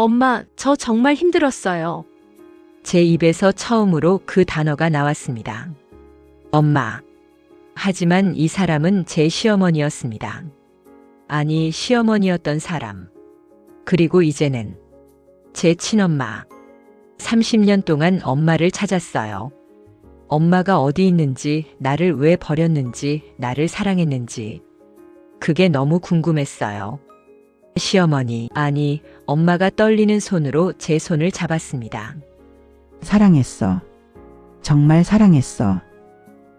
엄마, 저 정말 힘들었어요. 제 입에서 처음으로 그 단어가 나왔습니다. 엄마. 하지만 이 사람은 제 시어머니였습니다. 아니, 시어머니였던 사람. 그리고 이제는 제 친엄마. 30년 동안 엄마를 찾았어요. 엄마가 어디 있는지, 나를 왜 버렸는지, 나를 사랑했는지. 그게 너무 궁금했어요. 시어머니, 아니, 엄마가 떨리는 손으로 제 손을 잡았습니다. 사랑했어. 정말 사랑했어.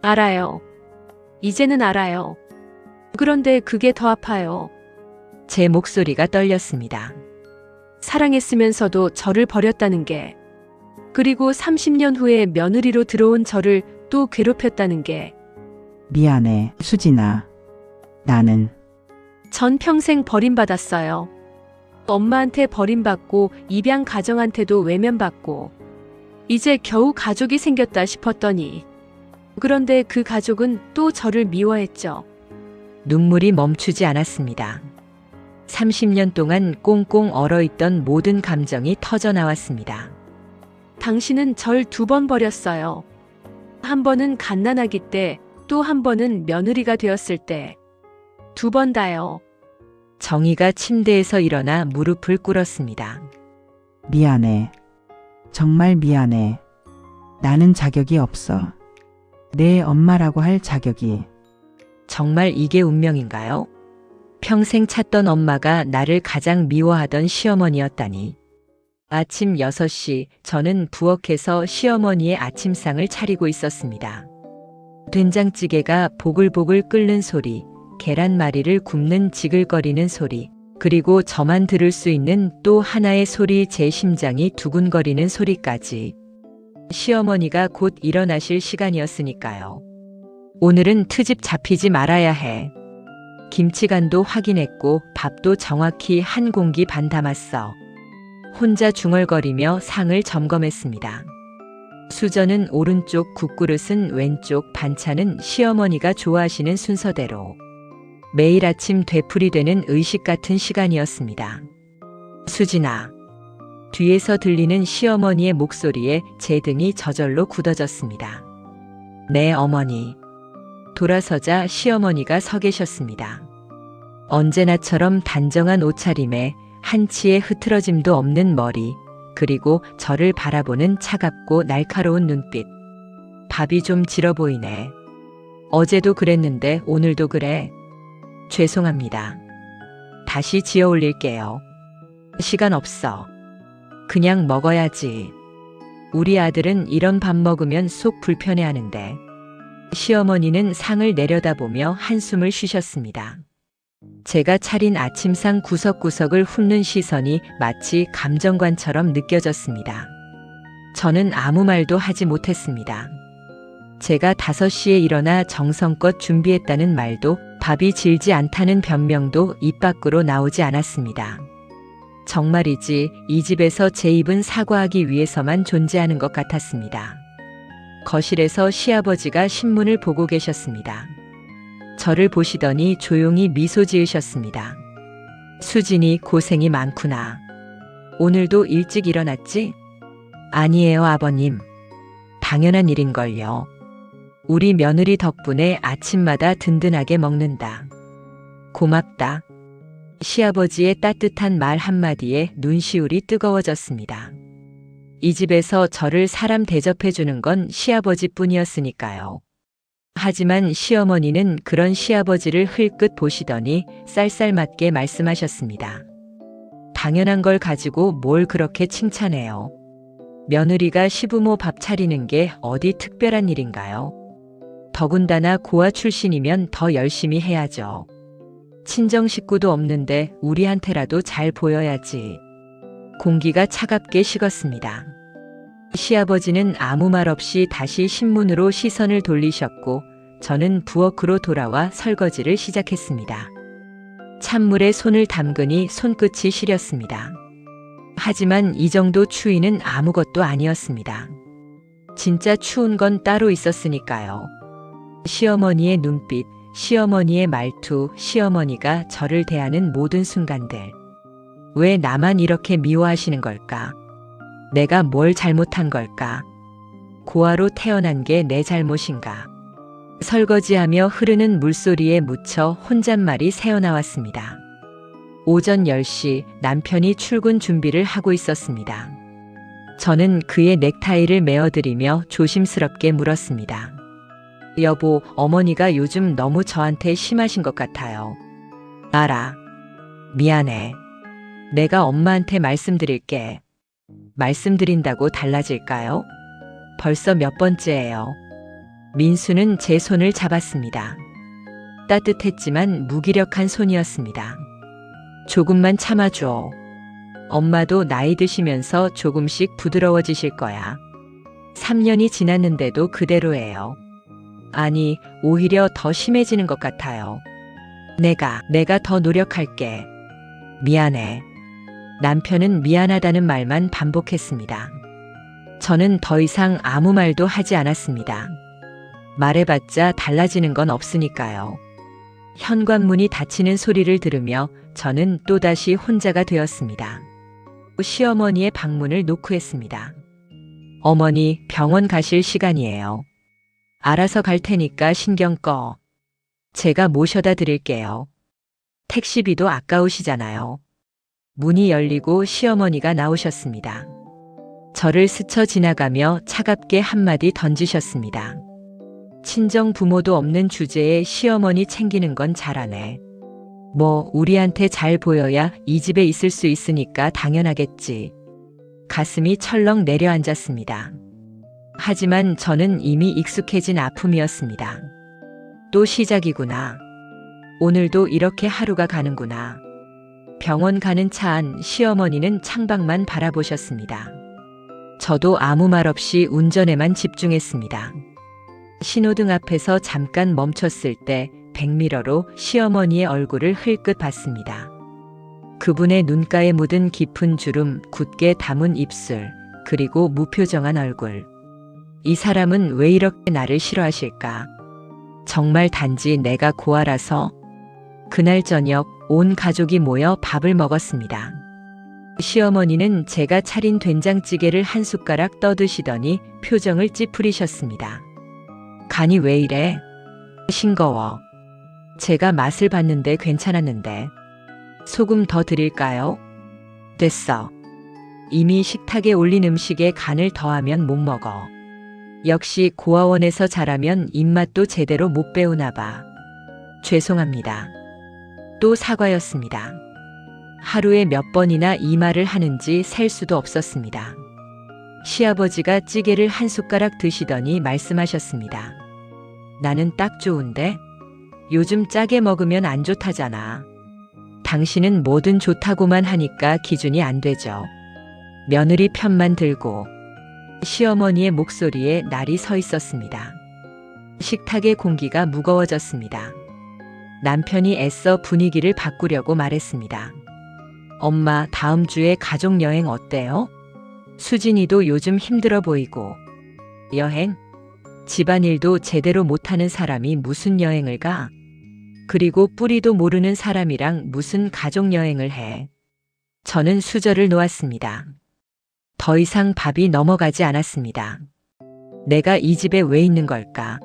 알아요. 이제는 알아요. 그런데 그게 더 아파요. 제 목소리가 떨렸습니다. 사랑했으면서도 저를 버렸다는 게. 그리고 30년 후에 며느리로 들어온 저를 또 괴롭혔다는 게. 미안해, 수진아. 나는 전 평생 버림받았어요. 엄마한테 버림받고 입양 가정한테도 외면받고 이제 겨우 가족이 생겼다 싶었더니 그런데 그 가족은 또 저를 미워했죠. 눈물이 멈추지 않았습니다. 30년 동안 꽁꽁 얼어있던 모든 감정이 터져 나왔습니다. 당신은 절 2번 버렸어요. 한 번은 갓난아기 때, 또 한 번은 며느리가 되었을 때. 2번 다요. 정희가 침대에서 일어나 무릎을 꿇었습니다. 미안해. 정말 미안해. 나는 자격이 없어. 내 엄마라고 할 자격이. 정말 이게 운명인가요? 평생 찾던 엄마가 나를 가장 미워하던 시어머니였다니. 아침 6시 저는 부엌에서 시어머니의 아침상을 차리고 있었습니다. 된장찌개가 보글보글 끓는 소리, 계란말이를 굽는 지글거리는 소리, 그리고 저만 들을 수 있는 또 하나의 소리, 제 심장이 두근거리는 소리까지. 시어머니가 곧 일어나실 시간이었으니까요. 오늘은 트집 잡히지 말아야 해. 김치간도 확인했고 밥도 정확히 한 공기 반 담았어. 혼자 중얼거리며 상을 점검했습니다. 수저는 오른쪽, 국그릇은 왼쪽, 반찬은 시어머니가 좋아하시는 순서대로. 매일 아침 되풀이되는 의식 같은 시간이었습니다. 수진아. 뒤에서 들리는 시어머니의 목소리에 제 등이 저절로 굳어졌습니다. 네, 어머니. 돌아서자 시어머니가 서 계셨습니다. 언제나처럼 단정한 옷차림에 한치의 흐트러짐도 없는 머리, 그리고 저를 바라보는 차갑고 날카로운 눈빛. 밥이 좀 질어 보이네. 어제도 그랬는데 오늘도 그래. 죄송합니다. 다시 지어 올릴게요. 시간 없어. 그냥 먹어야지. 우리 아들은 이런 밥 먹으면 속 불편해하는데. 시어머니는 상을 내려다보며 한숨을 쉬셨습니다. 제가 차린 아침상 구석구석을 훑는 시선이 마치 감정관처럼 느껴졌습니다. 저는 아무 말도 하지 못했습니다. 제가 5시에 일어나 정성껏 준비했다는 말도, 밥이 질지 않다는 변명도 입 밖으로 나오지 않았습니다. 정말이지 이 집에서 제 입은 사과하기 위해서만 존재하는 것 같았습니다. 거실에서 시아버지가 신문을 보고 계셨습니다. 저를 보시더니 조용히 미소 지으셨습니다. 수진이 고생이 많구나. 오늘도 일찍 일어났지? 아니에요, 아버님. 당연한 일인걸요. 우리 며느리 덕분에 아침마다 든든하게 먹는다. 고맙다. 시아버지의 따뜻한 말 한마디에 눈시울이 뜨거워졌습니다. 이 집에서 저를 사람 대접해주는 건 시아버지뿐이었으니까요. 하지만 시어머니는 그런 시아버지를 흘끗 보시더니 쌀쌀맞게 말씀하셨습니다. 당연한 걸 가지고 뭘 그렇게 칭찬해요. 며느리가 시부모 밥 차리는 게 어디 특별한 일인가요? 더군다나 고아 출신이면 더 열심히 해야죠. 친정 식구도 없는데 우리한테라도 잘 보여야지. 공기가 차갑게 식었습니다. 시아버지는 아무 말 없이 다시 신문으로 시선을 돌리셨고 저는 부엌으로 돌아와 설거지를 시작했습니다. 찬물에 손을 담그니 손끝이 시렸습니다. 하지만 이 정도 추위는 아무것도 아니었습니다. 진짜 추운 건 따로 있었으니까요. 시어머니의 눈빛, 시어머니의 말투, 시어머니가 저를 대하는 모든 순간들. 왜 나만 이렇게 미워하시는 걸까? 내가 뭘 잘못한 걸까? 고아로 태어난 게 내 잘못인가? 설거지하며 흐르는 물소리에 묻혀 혼잣말이 새어나왔습니다. 오전 10시 남편이 출근 준비를 하고 있었습니다. 저는 그의 넥타이를 메어드리며 조심스럽게 물었습니다. 여보, 어머니가 요즘 너무 저한테 심하신 것 같아요. 알아. 미안해. 내가 엄마한테 말씀드릴게. 말씀드린다고 달라질까요? 벌써 몇 번째예요. 민수는 제 손을 잡았습니다. 따뜻했지만 무기력한 손이었습니다. 조금만 참아줘. 엄마도 나이 드시면서 조금씩 부드러워지실 거야. 3년이 지났는데도 그대로예요. 아니, 오히려 더 심해지는 것 같아요. 내가 더 노력할게. 미안해. 남편은 미안하다는 말만 반복했습니다. 저는 더 이상 아무 말도 하지 않았습니다. 말해봤자 달라지는 건 없으니까요. 현관문이 닫히는 소리를 들으며 저는 또다시 혼자가 되었습니다. 시어머니의 방문을 노크했습니다. 어머니, 병원 가실 시간이에요. 알아서 갈 테니까 신경 꺼. 제가 모셔다 드릴게요. 택시비도 아까우시잖아요. 문이 열리고 시어머니가 나오셨습니다. 저를 스쳐 지나가며 차갑게 한마디 던지셨습니다. 친정 부모도 없는 주제에 시어머니 챙기는 건 잘하네. 뭐 우리한테 잘 보여야 이 집에 있을 수 있으니까 당연하겠지. 가슴이 철렁 내려앉았습니다. 하지만 저는 이미 익숙해진 아픔이었습니다. 또 시작이구나. 오늘도 이렇게 하루가 가는구나. 병원 가는 차 안 시어머니는 창밖만 바라보셨습니다. 저도 아무 말 없이 운전에만 집중했습니다. 신호등 앞에서 잠깐 멈췄을 때 백미러로 시어머니의 얼굴을 흘끗 봤습니다. 그분의 눈가에 묻은 깊은 주름, 굳게 담은 입술, 그리고 무표정한 얼굴. 이 사람은 왜 이렇게 나를 싫어하실까? 정말 단지 내가 고아라서? 그날 저녁 온 가족이 모여 밥을 먹었습니다. 시어머니는 제가 차린 된장찌개를 한 숟가락 떠드시더니 표정을 찌푸리셨습니다. 간이 왜 이래? 싱거워. 제가 맛을 봤는데 괜찮았는데. 소금 더 드릴까요? 됐어. 이미 식탁에 올린 음식에 간을 더하면 못 먹어. 역시 고아원에서 자라면 입맛도 제대로 못 배우나 봐. 죄송합니다. 또 사과였습니다. 하루에 몇 번이나 이 말을 하는지 셀 수도 없었습니다. 시아버지가 찌개를 한 숟가락 드시더니 말씀하셨습니다. 나는 딱 좋은데? 요즘 짜게 먹으면 안 좋다잖아. 당신은 뭐든 좋다고만 하니까 기준이 안 되죠. 며느리 편만 들고. 시어머니의 목소리에 날이 서 있었습니다. 식탁의 공기가 무거워졌습니다. 남편이 애써 분위기를 바꾸려고 말했습니다. 엄마, 다음 주에 가족여행 어때요? 수진이도 요즘 힘들어 보이고. 여행? 집안일도 제대로 못하는 사람이 무슨 여행을 가? 그리고 뿌리도 모르는 사람이랑 무슨 가족여행을 해? 저는 수저를 놓았습니다. 더 이상 밥이 넘어가지 않았습니다. 내가 이 집에 왜 있는 걸까?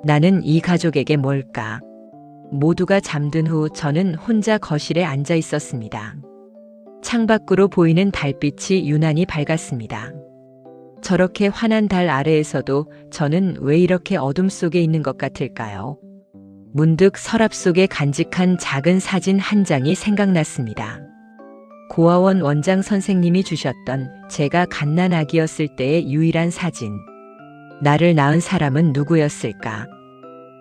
나는 이 가족에게 뭘까? 모두가 잠든 후 저는 혼자 거실에 앉아 있었습니다. 창밖으로 보이는 달빛이 유난히 밝았습니다. 저렇게 환한 달 아래에서도 저는 왜 이렇게 어둠 속에 있는 것 같을까요? 문득 서랍 속에 간직한 작은 사진 한 장이 생각났습니다. 고아원 원장 선생님이 주셨던 제가 갓난아기였을 때의 유일한 사진. 나를 낳은 사람은 누구였을까?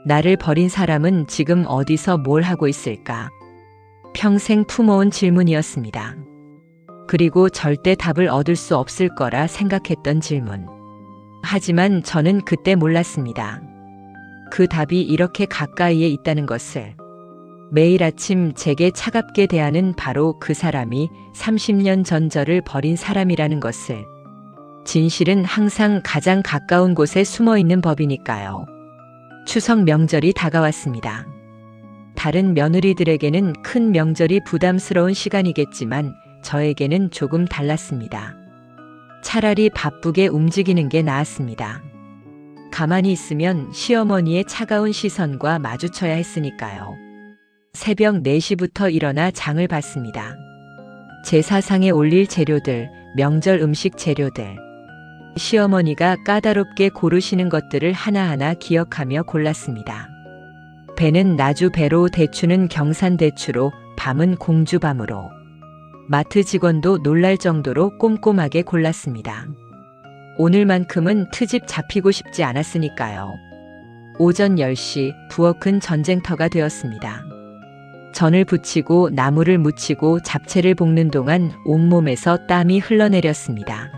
나를 버린 사람은 지금 어디서 뭘 하고 있을까? 평생 품어온 질문이었습니다. 그리고 절대 답을 얻을 수 없을 거라 생각했던 질문. 하지만 저는 그때 몰랐습니다. 그 답이 이렇게 가까이에 있다는 것을. 매일 아침 제게 차갑게 대하는 바로 그 사람이 30년 전 저를 버린 사람이라는 것을. 진실은 항상 가장 가까운 곳에 숨어 있는 법이니까요. 추석 명절이 다가왔습니다. 다른 며느리들에게는 큰 명절이 부담스러운 시간이겠지만 저에게는 조금 달랐습니다. 차라리 바쁘게 움직이는 게 나았습니다. 가만히 있으면 시어머니의 차가운 시선과 마주쳐야 했으니까요. 새벽 4시부터 일어나 장을 봤습니다. 제사상에 올릴 재료들, 명절 음식 재료들. 시어머니가 까다롭게 고르시는 것들을 하나하나 기억하며 골랐습니다. 배는 나주배로, 대추는 경산대추로, 밤은 공주밤으로. 마트 직원도 놀랄 정도로 꼼꼼하게 골랐습니다. 오늘만큼은 트집 잡히고 싶지 않았으니까요. 오전 10시 부엌은 전쟁터가 되었습니다. 전을 부치고 나무를 묻히고 잡채를 볶는 동안 온몸에서 땀이 흘러내렸습니다.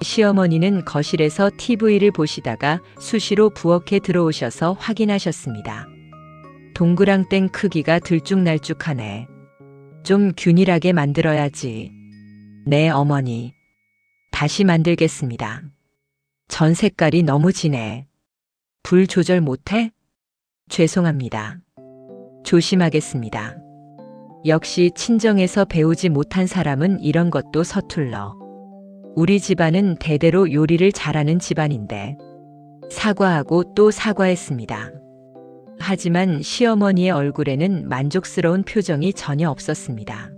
시어머니는 거실에서 TV를 보시다가 수시로 부엌에 들어오셔서 확인하셨습니다. 동그랑땡 크기가 들쭉날쭉하네. 좀 균일하게 만들어야지. 네, 어머니. 다시 만들겠습니다. 전 색깔이 너무 진해. 불 조절 못해? 죄송합니다. 조심하겠습니다. 역시 친정에서 배우지 못한 사람은 이런 것도 서툴러. 우리 집안은 대대로 요리를 잘하는 집안인데 사과하고 또 사과했습니다. 하지만 시어머니의 얼굴에는 만족스러운 표정이 전혀 없었습니다.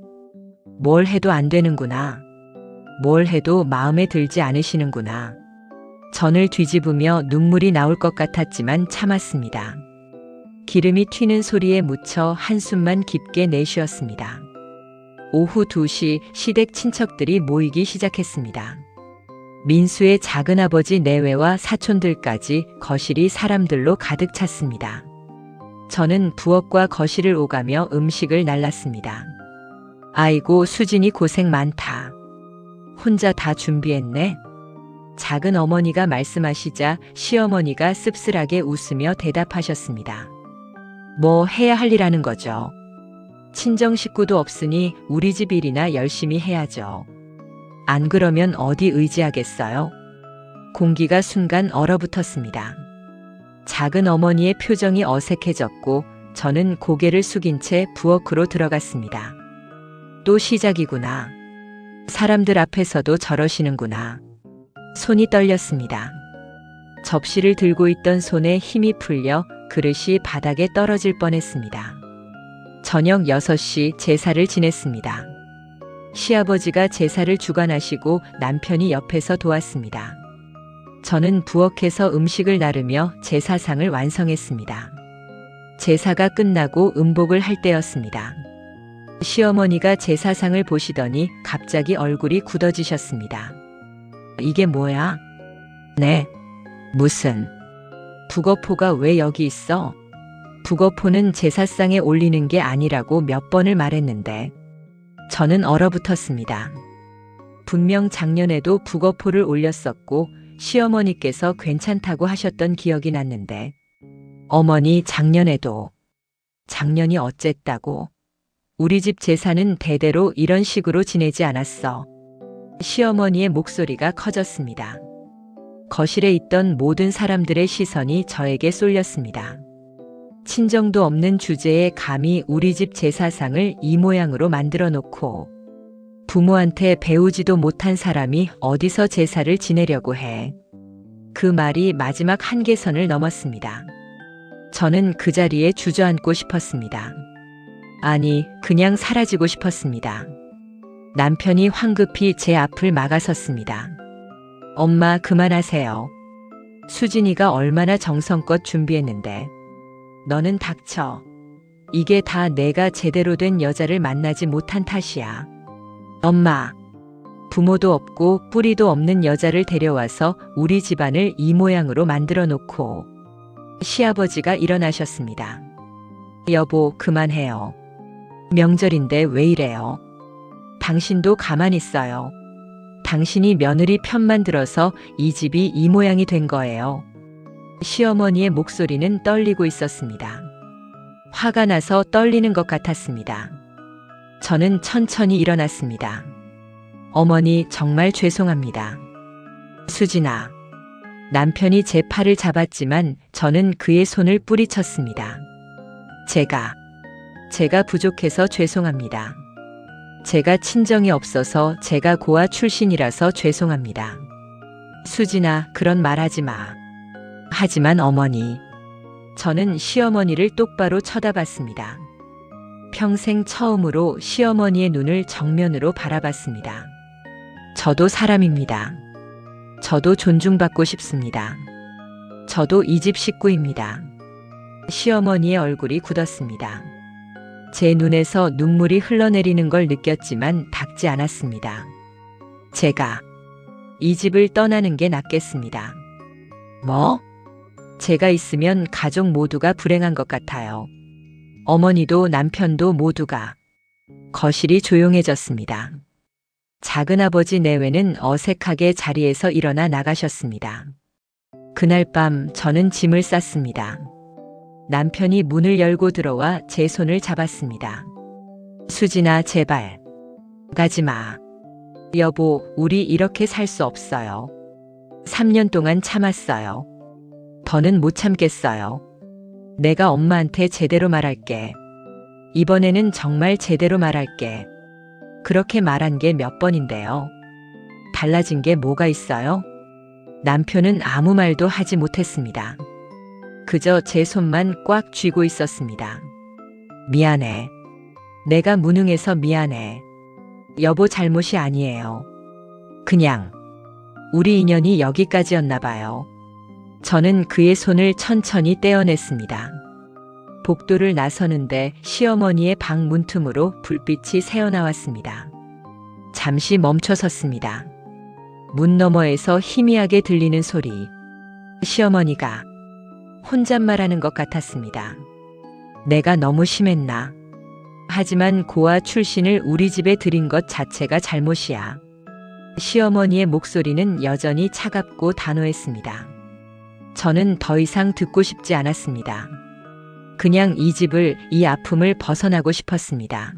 뭘 해도 안 되는구나. 뭘 해도 마음에 들지 않으시는구나. 전을 뒤집으며 눈물이 나올 것 같았지만 참았습니다. 기름이 튀는 소리에 묻혀 한숨만 깊게 내쉬었습니다. 오후 2시 시댁 친척들이 모이기 시작했습니다. 민수의 작은아버지 내외와 사촌들까지 거실이 사람들로 가득 찼습니다. 저는 부엌과 거실을 오가며 음식을 날랐습니다. 아이고, 수진이 고생 많다. 혼자 다 준비했네. 작은 어머니가 말씀하시자 시어머니가 씁쓸하게 웃으며 대답하셨습니다. 뭐 해야 할 일 하는 거죠. 친정 식구도 없으니 우리 집 일이나 열심히 해야죠. 안 그러면 어디 의지하겠어요? 공기가 순간 얼어붙었습니다. 작은 어머니의 표정이 어색해졌고 저는 고개를 숙인 채 부엌으로 들어갔습니다. 또 시작이구나. 사람들 앞에서도 저러시는구나. 손이 떨렸습니다. 접시를 들고 있던 손에 힘이 풀려 그릇이 바닥에 떨어질 뻔했습니다. 저녁 6시 제사를 지냈습니다. 시아버지가 제사를 주관하시고 남편이 옆에서 도왔습니다. 저는 부엌에서 음식을 나르며 제사상을 완성했습니다. 제사가 끝나고 음복을 할 때였습니다. 시어머니가 제사상을 보시더니 갑자기 얼굴이 굳어지셨습니다. 이게 뭐야? 네. 무슨? 북어포가 왜 여기 있어? 북어포는 제사상에 올리는 게 아니라고 몇 번을 말했는데 저는 얼어붙었습니다. 분명 작년에도 북어포를 올렸었고 시어머니께서 괜찮다고 하셨던 기억이 났는데 어머니 작년에도. 작년이 어쨌다고? 우리 집 제사는 대대로 이런 식으로 지내지 않았어. 시어머니의 목소리가 커졌습니다. 거실에 있던 모든 사람들의 시선이 저에게 쏠렸습니다. 친정도 없는 주제에 감히 우리 집 제사상을 이 모양으로 만들어 놓고 부모한테 배우지도 못한 사람이 어디서 제사를 지내려고 해. 그 말이 마지막 한계선을 넘었습니다. 저는 그 자리에 주저앉고 싶었습니다. 아니, 그냥 사라지고 싶었습니다. 남편이 황급히 제 앞을 막아섰습니다. 엄마, 그만하세요. 수진이가 얼마나 정성껏 준비했는데. 너는 닥쳐. 이게 다 내가 제대로 된 여자를 만나지 못한 탓이야. 엄마, 부모도 없고 뿌리도 없는 여자를 데려와서 우리 집안을 이 모양으로 만들어 놓고. 시아버지가 일어나셨습니다. 여보, 그만해요. 명절인데 왜 이래요? 당신도 가만히 있어요. 당신이 며느리 편만 들어서 이 집이 이 모양이 된 거예요. 시어머니의 목소리는 떨리고 있었습니다. 화가 나서 떨리는 것 같았습니다. 저는 천천히 일어났습니다. 어머니, 정말 죄송합니다. 수진아. 남편이 제 팔을 잡았지만 저는 그의 손을 뿌리쳤습니다. 제가 부족해서 죄송합니다. 제가 친정이 없어서 제가 고아 출신이라서 죄송합니다. 수진아, 그런 말 하지 마. 하지만 어머니. 저는 시어머니를 똑바로 쳐다봤습니다. 평생 처음으로 시어머니의 눈을 정면으로 바라봤습니다. 저도 사람입니다. 저도 존중받고 싶습니다. 저도 이 집 식구입니다. 시어머니의 얼굴이 굳었습니다. 제 눈에서 눈물이 흘러내리는 걸 느꼈지만 닦지 않았습니다. 제가 이 집을 떠나는 게 낫겠습니다. 뭐? 제가 있으면 가족 모두가 불행한 것 같아요. 어머니도 남편도 모두가. 거실이 조용해졌습니다. 작은아버지 내외는 어색하게 자리에서 일어나 나가셨습니다. 그날 밤 저는 짐을 쌌습니다. 남편이 문을 열고 들어와 제 손을 잡았습니다. 수진아, 제발. 가지 마. 여보, 우리 이렇게 살 수 없어요. 3년 동안 참았어요. 더는 못 참겠어요. 내가 엄마한테 제대로 말할게. 이번에는 정말 제대로 말할게. 그렇게 말한 게 몇 번인데요. 달라진 게 뭐가 있어요? 남편은 아무 말도 하지 못했습니다. 그저 제 손만 꽉 쥐고 있었습니다. 미안해. 내가 무능해서 미안해. 여보 잘못이 아니에요. 그냥 우리 인연이 여기까지였나 봐요. 저는 그의 손을 천천히 떼어냈습니다. 복도를 나서는데 시어머니의 방 문틈으로 불빛이 새어나왔습니다. 잠시 멈춰섰습니다. 문 너머에서 희미하게 들리는 소리. 시어머니가 혼잣말하는 것 같았습니다. 내가 너무 심했나? 하지만 고아 출신을 우리 집에 들인 것 자체가 잘못이야. 시어머니의 목소리는 여전히 차갑고 단호했습니다. 저는 더 이상 듣고 싶지 않았습니다. 그냥 이 집을, 이 아픔을 벗어나고 싶었습니다.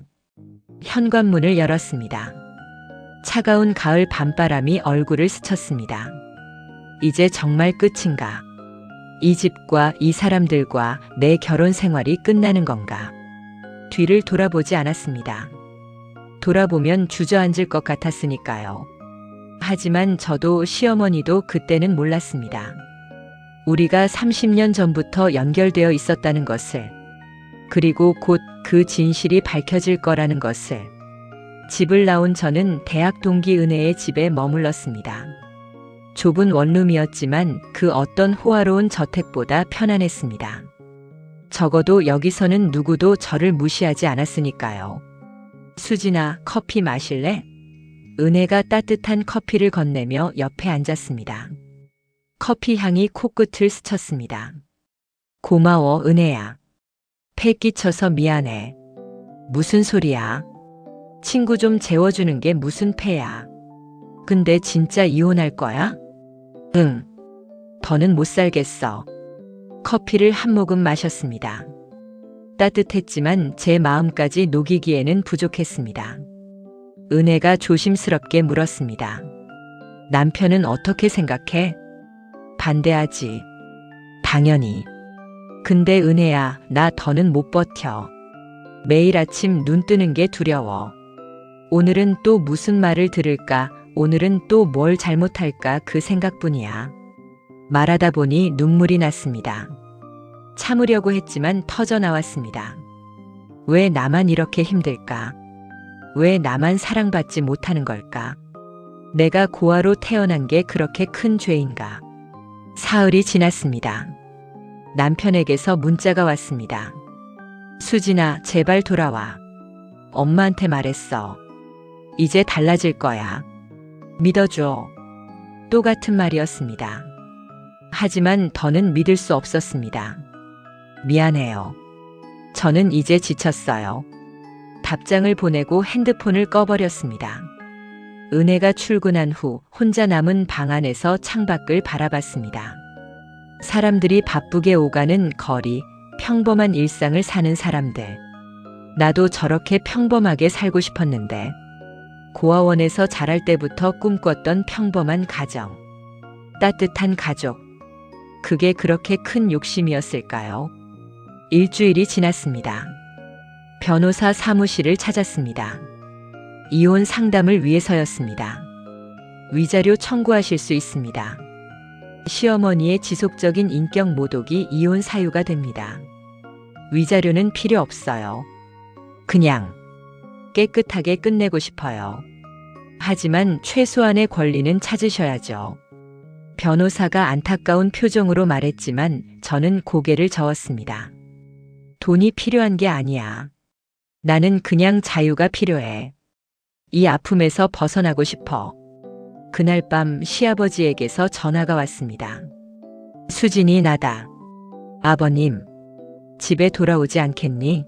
현관문을 열었습니다. 차가운 가을 밤바람이 얼굴을 스쳤습니다. 이제 정말 끝인가? 이 집과 이 사람들과 내 결혼 생활이 끝나는 건가? 뒤를 돌아보지 않았습니다. 돌아보면 주저앉을 것 같았으니까요. 하지만 저도 시어머니도 그때는 몰랐습니다. 우리가 30년 전부터 연결되어 있었다는 것을, 그리고 곧 그 진실이 밝혀질 거라는 것을. 집을 나온 저는 대학 동기 은혜의 집에 머물렀습니다. 좁은 원룸이었지만 그 어떤 호화로운 저택보다 편안했습니다. 적어도 여기서는 누구도 저를 무시하지 않았으니까요. 수진아, 커피 마실래? 은혜가 따뜻한 커피를 건네며 옆에 앉았습니다. 커피 향이 코끝을 스쳤습니다. 고마워, 은혜야. 패 끼쳐서 미안해. 무슨 소리야? 친구 좀 재워주는 게 무슨 패야. 근데 진짜 이혼할 거야? 응. 더는 못 살겠어. 커피를 한 모금 마셨습니다. 따뜻했지만 제 마음까지 녹이기에는 부족했습니다. 은혜가 조심스럽게 물었습니다. 남편은 어떻게 생각해? 반대하지. 당연히. 근데 은혜야, 나 더는 못 버텨. 매일 아침 눈 뜨는 게 두려워. 오늘은 또 무슨 말을 들을까? 오늘은 또 뭘 잘못할까? 그 생각뿐이야. 말하다 보니 눈물이 났습니다. 참으려고 했지만 터져 나왔습니다. 왜 나만 이렇게 힘들까? 왜 나만 사랑받지 못하는 걸까? 내가 고아로 태어난 게 그렇게 큰 죄인가? 사흘이 지났습니다. 남편에게서 문자가 왔습니다. 수진아, 제발 돌아와. 엄마한테 말했어. 이제 달라질 거야. 믿어줘. 또 같은 말이었습니다. 하지만 더는 믿을 수 없었습니다. 미안해요. 저는 이제 지쳤어요. 답장을 보내고 핸드폰을 꺼버렸습니다. 은혜가 출근한 후 혼자 남은 방 안에서 창밖을 바라봤습니다. 사람들이 바쁘게 오가는 거리, 평범한 일상을 사는 사람들. 나도 저렇게 평범하게 살고 싶었는데. 고아원에서 자랄 때부터 꿈꿨던 평범한 가정. 따뜻한 가족. 그게 그렇게 큰 욕심이었을까요? 일주일이 지났습니다. 변호사 사무실을 찾았습니다. 이혼 상담을 위해서였습니다. 위자료 청구하실 수 있습니다. 시어머니의 지속적인 인격 모독이 이혼 사유가 됩니다. 위자료는 필요 없어요. 그냥 깨끗하게 끝내고 싶어요. 하지만 최소한의 권리는 찾으셔야죠. 변호사가 안타까운 표정으로 말했지만 저는 고개를 저었습니다. 돈이 필요한 게 아니야. 나는 그냥 자유가 필요해. 이 아픔에서 벗어나고 싶어. 그날 밤 시아버지에게서 전화가 왔습니다. 수진이 나다. 아버님, 집에 돌아오지 않겠니?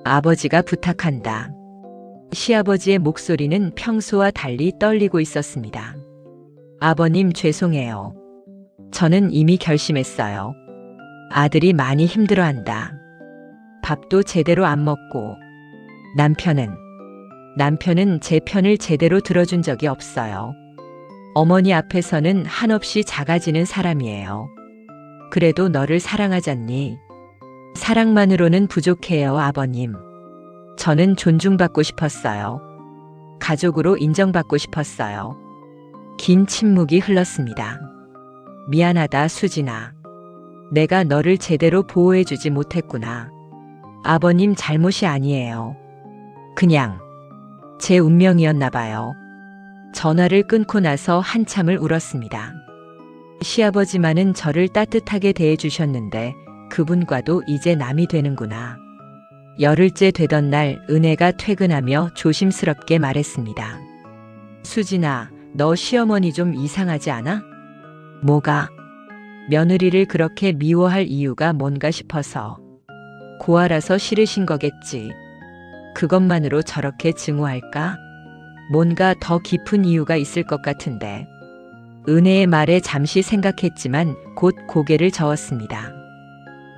아버지가 부탁한다. 시아버지의 목소리는 평소와 달리 떨리고 있었습니다. 아버님 죄송해요. 저는 이미 결심했어요. 아들이 많이 힘들어한다. 밥도 제대로 안 먹고. 남편은 제 편을 제대로 들어준 적이 없어요. 어머니 앞에서는 한없이 작아지는 사람이에요. 그래도 너를 사랑하잖니. 사랑만으로는 부족해요, 아버님. 저는 존중받고 싶었어요. 가족으로 인정받고 싶었어요. 긴 침묵이 흘렀습니다. 미안하다, 수진아. 내가 너를 제대로 보호해주지 못했구나. 아버님 잘못이 아니에요. 그냥 제 운명이었나 봐요. 전화를 끊고 나서 한참을 울었습니다. 시아버지만은 저를 따뜻하게 대해주셨는데 그분과도 이제 남이 되는구나. 열흘째 되던 날 은혜가 퇴근하며 조심스럽게 말했습니다. 수진아, 너 시어머니 좀 이상하지 않아? 뭐가? 며느리를 그렇게 미워할 이유가 뭔가 싶어서. 고아라서 싫으신 거겠지. 그것만으로 저렇게 증오할까? 뭔가 더 깊은 이유가 있을 것 같은데. 은혜의 말에 잠시 생각했지만 곧 고개를 저었습니다.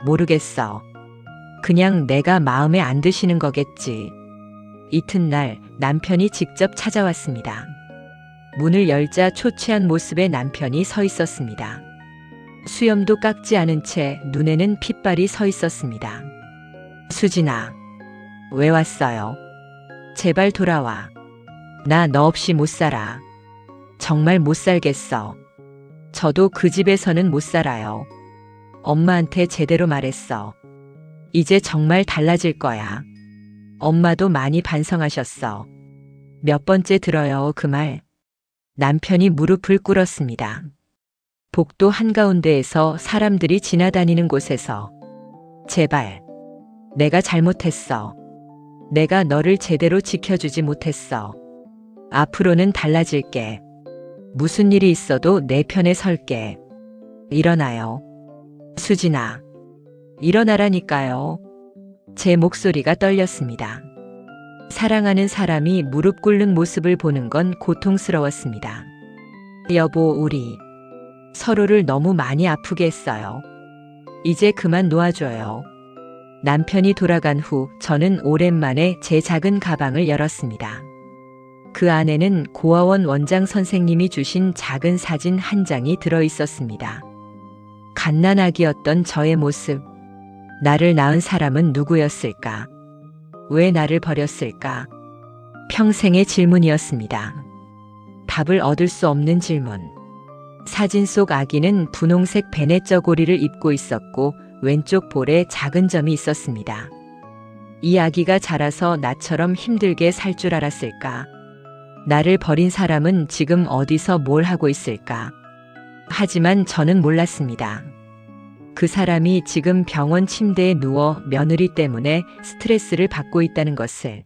모르겠어. 그냥 내가 마음에 안 드시는 거겠지. 이튿날 남편이 직접 찾아왔습니다. 문을 열자 초췌한 모습의 남편이 서 있었습니다. 수염도 깎지 않은 채 눈에는 핏발이 서 있었습니다. 수진아, 왜 왔어요? 제발 돌아와. 나 너 없이 못 살아. 정말 못 살겠어. 저도 그 집에서는 못 살아요. 엄마한테 제대로 말했어. 이제 정말 달라질 거야. 엄마도 많이 반성하셨어. 몇 번째 들어요, 그 말. 남편이 무릎을 꿇었습니다. 복도 한가운데에서 사람들이 지나다니는 곳에서. 제발. 내가 잘못했어. 내가 너를 제대로 지켜주지 못했어. 앞으로는 달라질게. 무슨 일이 있어도 내 편에 설게. 일어나요. 수진아. 일어나라니까요. 제 목소리가 떨렸습니다. 사랑하는 사람이 무릎 꿇는 모습을 보는 건 고통스러웠습니다. 여보, 우리 서로를 너무 많이 아프게 했어요. 이제 그만 놓아줘요. 남편이 돌아간 후 저는 오랜만에 제 작은 가방을 열었습니다. 그 안에는 고아원 원장 선생님이 주신 작은 사진 한 장이 들어 있었습니다. 갓난아기였던 저의 모습. 나를 낳은 사람은 누구였을까? 왜 나를 버렸을까? 평생의 질문이었습니다. 답을 얻을 수 없는 질문. 사진 속 아기는 분홍색 베네 저고리를 입고 있었고 왼쪽 볼에 작은 점이 있었습니다. 이 아기가 자라서 나처럼 힘들게 살 줄 알았을까? 나를 버린 사람은 지금 어디서 뭘 하고 있을까? 하지만 저는 몰랐습니다. 그 사람이 지금 병원 침대에 누워 며느리 때문에 스트레스를 받고 있다는 것을.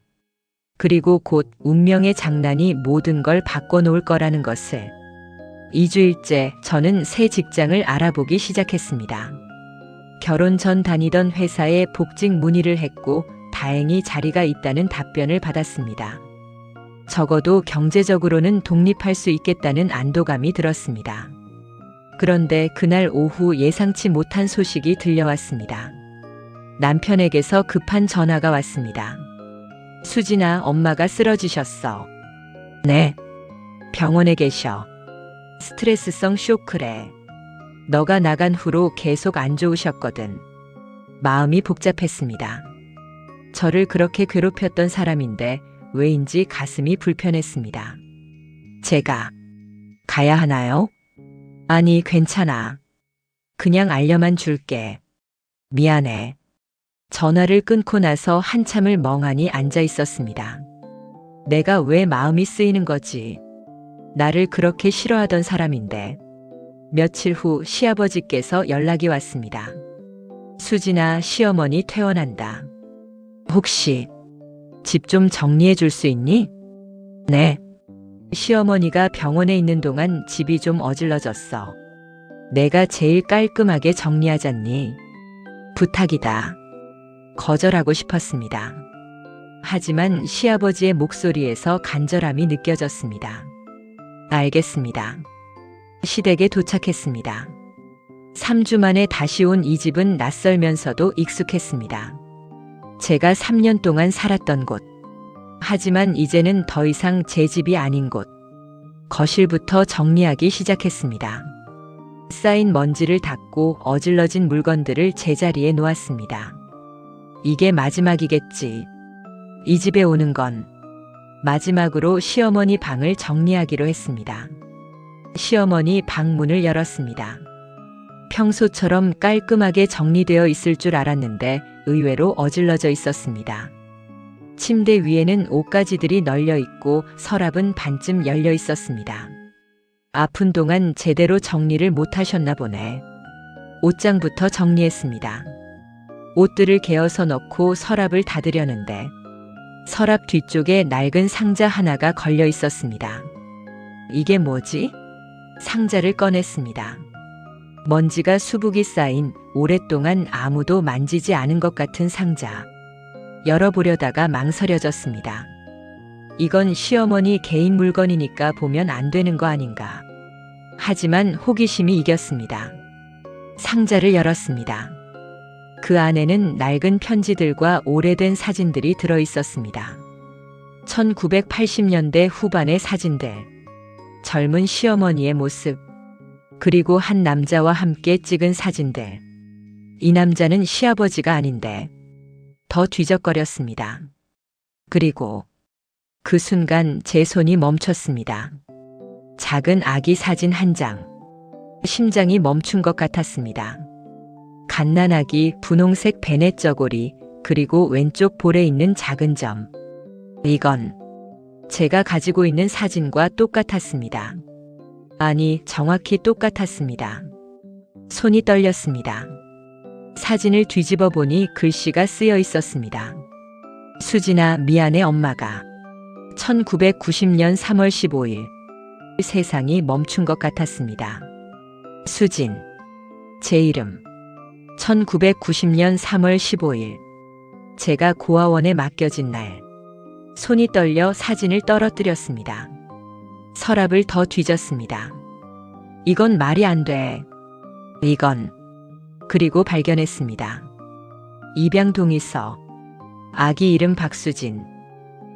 그리고 곧 운명의 장난이 모든 걸 바꿔놓을 거라는 것을. 2주일째 저는 새 직장을 알아보기 시작했습니다. 결혼 전 다니던 회사에 복직 문의를 했고 다행히 자리가 있다는 답변을 받았습니다. 적어도 경제적으로는 독립할 수 있겠다는 안도감이 들었습니다. 그런데 그날 오후 예상치 못한 소식이 들려왔습니다. 남편에게서 급한 전화가 왔습니다. 수진아, 엄마가 쓰러지셨어. 네. 병원에 계셔. 스트레스성 쇼크래. 너가 나간 후로 계속 안 좋으셨거든. 마음이 복잡했습니다. 저를 그렇게 괴롭혔던 사람인데 왜인지 가슴이 불편했습니다. 제가 가야 하나요? 아니, 괜찮아. 그냥 알려만 줄게. 미안해. 전화를 끊고 나서 한참을 멍하니 앉아 있었습니다. 내가 왜 마음이 쓰이는 거지? 나를 그렇게 싫어하던 사람인데. 며칠 후 시아버지께서 연락이 왔습니다. 수진아, 시어머니 퇴원한다. 혹시 집 좀 정리해 줄 수 있니? 네. 시어머니가 병원에 있는 동안 집이 좀 어질러졌어. 내가 제일 깔끔하게 정리하잖니. 부탁이다. 거절하고 싶었습니다. 하지만 시아버지의 목소리에서 간절함이 느껴졌습니다. 알겠습니다. 시댁에 도착했습니다. 3주 만에 다시 온 이 집은 낯설면서도 익숙했습니다. 제가 3년 동안 살았던 곳. 하지만 이제는 더 이상 제 집이 아닌 곳. 거실부터 정리하기 시작했습니다. 쌓인 먼지를 닦고 어질러진 물건들을 제자리에 놓았습니다. 이게 마지막이겠지. 이 집에 오는 건 마지막으로 시어머니 방을 정리하기로 했습니다. 시어머니 방 문을 열었습니다. 평소처럼 깔끔하게 정리되어 있을 줄 알았는데 의외로 어질러져 있었습니다. 침대 위에는 옷가지들이 널려 있고 서랍은 반쯤 열려 있었습니다. 아픈 동안 제대로 정리를 못 하셨나 보네. 옷장부터 정리했습니다. 옷들을 개어서 넣고 서랍을 닫으려는데 서랍 뒤쪽에 낡은 상자 하나가 걸려 있었습니다. 이게 뭐지? 상자를 꺼냈습니다. 먼지가 수북이 쌓인 오랫동안 아무도 만지지 않은 것 같은 상자. 열어보려다가 망설여졌습니다. 이건 시어머니 개인 물건이니까 보면 안 되는 거 아닌가. 하지만 호기심이 이겼습니다. 상자를 열었습니다. 그 안에는 낡은 편지들과 오래된 사진들이 들어 있었습니다. 1980년대 후반의 사진들. 젊은 시어머니의 모습. 그리고 한 남자와 함께 찍은 사진들. 이 남자는 시아버지가 아닌데. 더 뒤적거렸습니다. 그리고 그 순간 제 손이 멈췄습니다. 작은 아기 사진 한 장. 심장이 멈춘 것 같았습니다. 갓난아기 분홍색 베넷 저고리, 그리고 왼쪽 볼에 있는 작은 점. 이건 제가 가지고 있는 사진과 똑같았습니다. 아니, 정확히 똑같았습니다. 손이 떨렸습니다. 사진을 뒤집어 보니 글씨가 쓰여 있었습니다. 수진아, 미안해 엄마가. 1990년 3월 15일. 세상이 멈춘 것 같았습니다. 수진. 제 이름. 1990년 3월 15일. 제가 고아원에 맡겨진 날. 손이 떨려 사진을 떨어뜨렸습니다. 서랍을 더 뒤졌습니다. 이건 말이 안 돼. 이건. 그리고 발견했습니다. 입양 동의서. 아기 이름 박수진.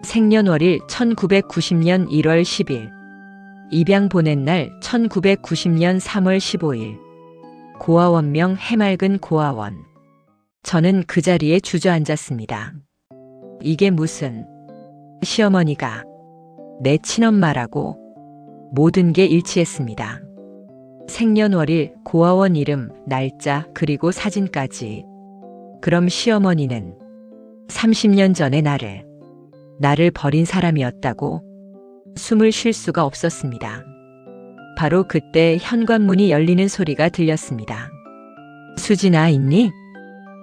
생년월일 1990년 1월 10일. 입양 보낸 날 1990년 3월 15일. 고아원명 해맑은 고아원. 저는 그 자리에 주저앉았습니다. 이게 무슨... 시어머니가 내 친엄마라고. 모든 게 일치했습니다. 생년월일, 고아원 이름, 날짜, 그리고 사진까지. 그럼 시어머니는 30년 전의 나를 버린 사람이었다고? 숨을 쉴 수가 없었습니다. 바로 그때 현관문이 열리는 소리가 들렸습니다. 수진아, 있니?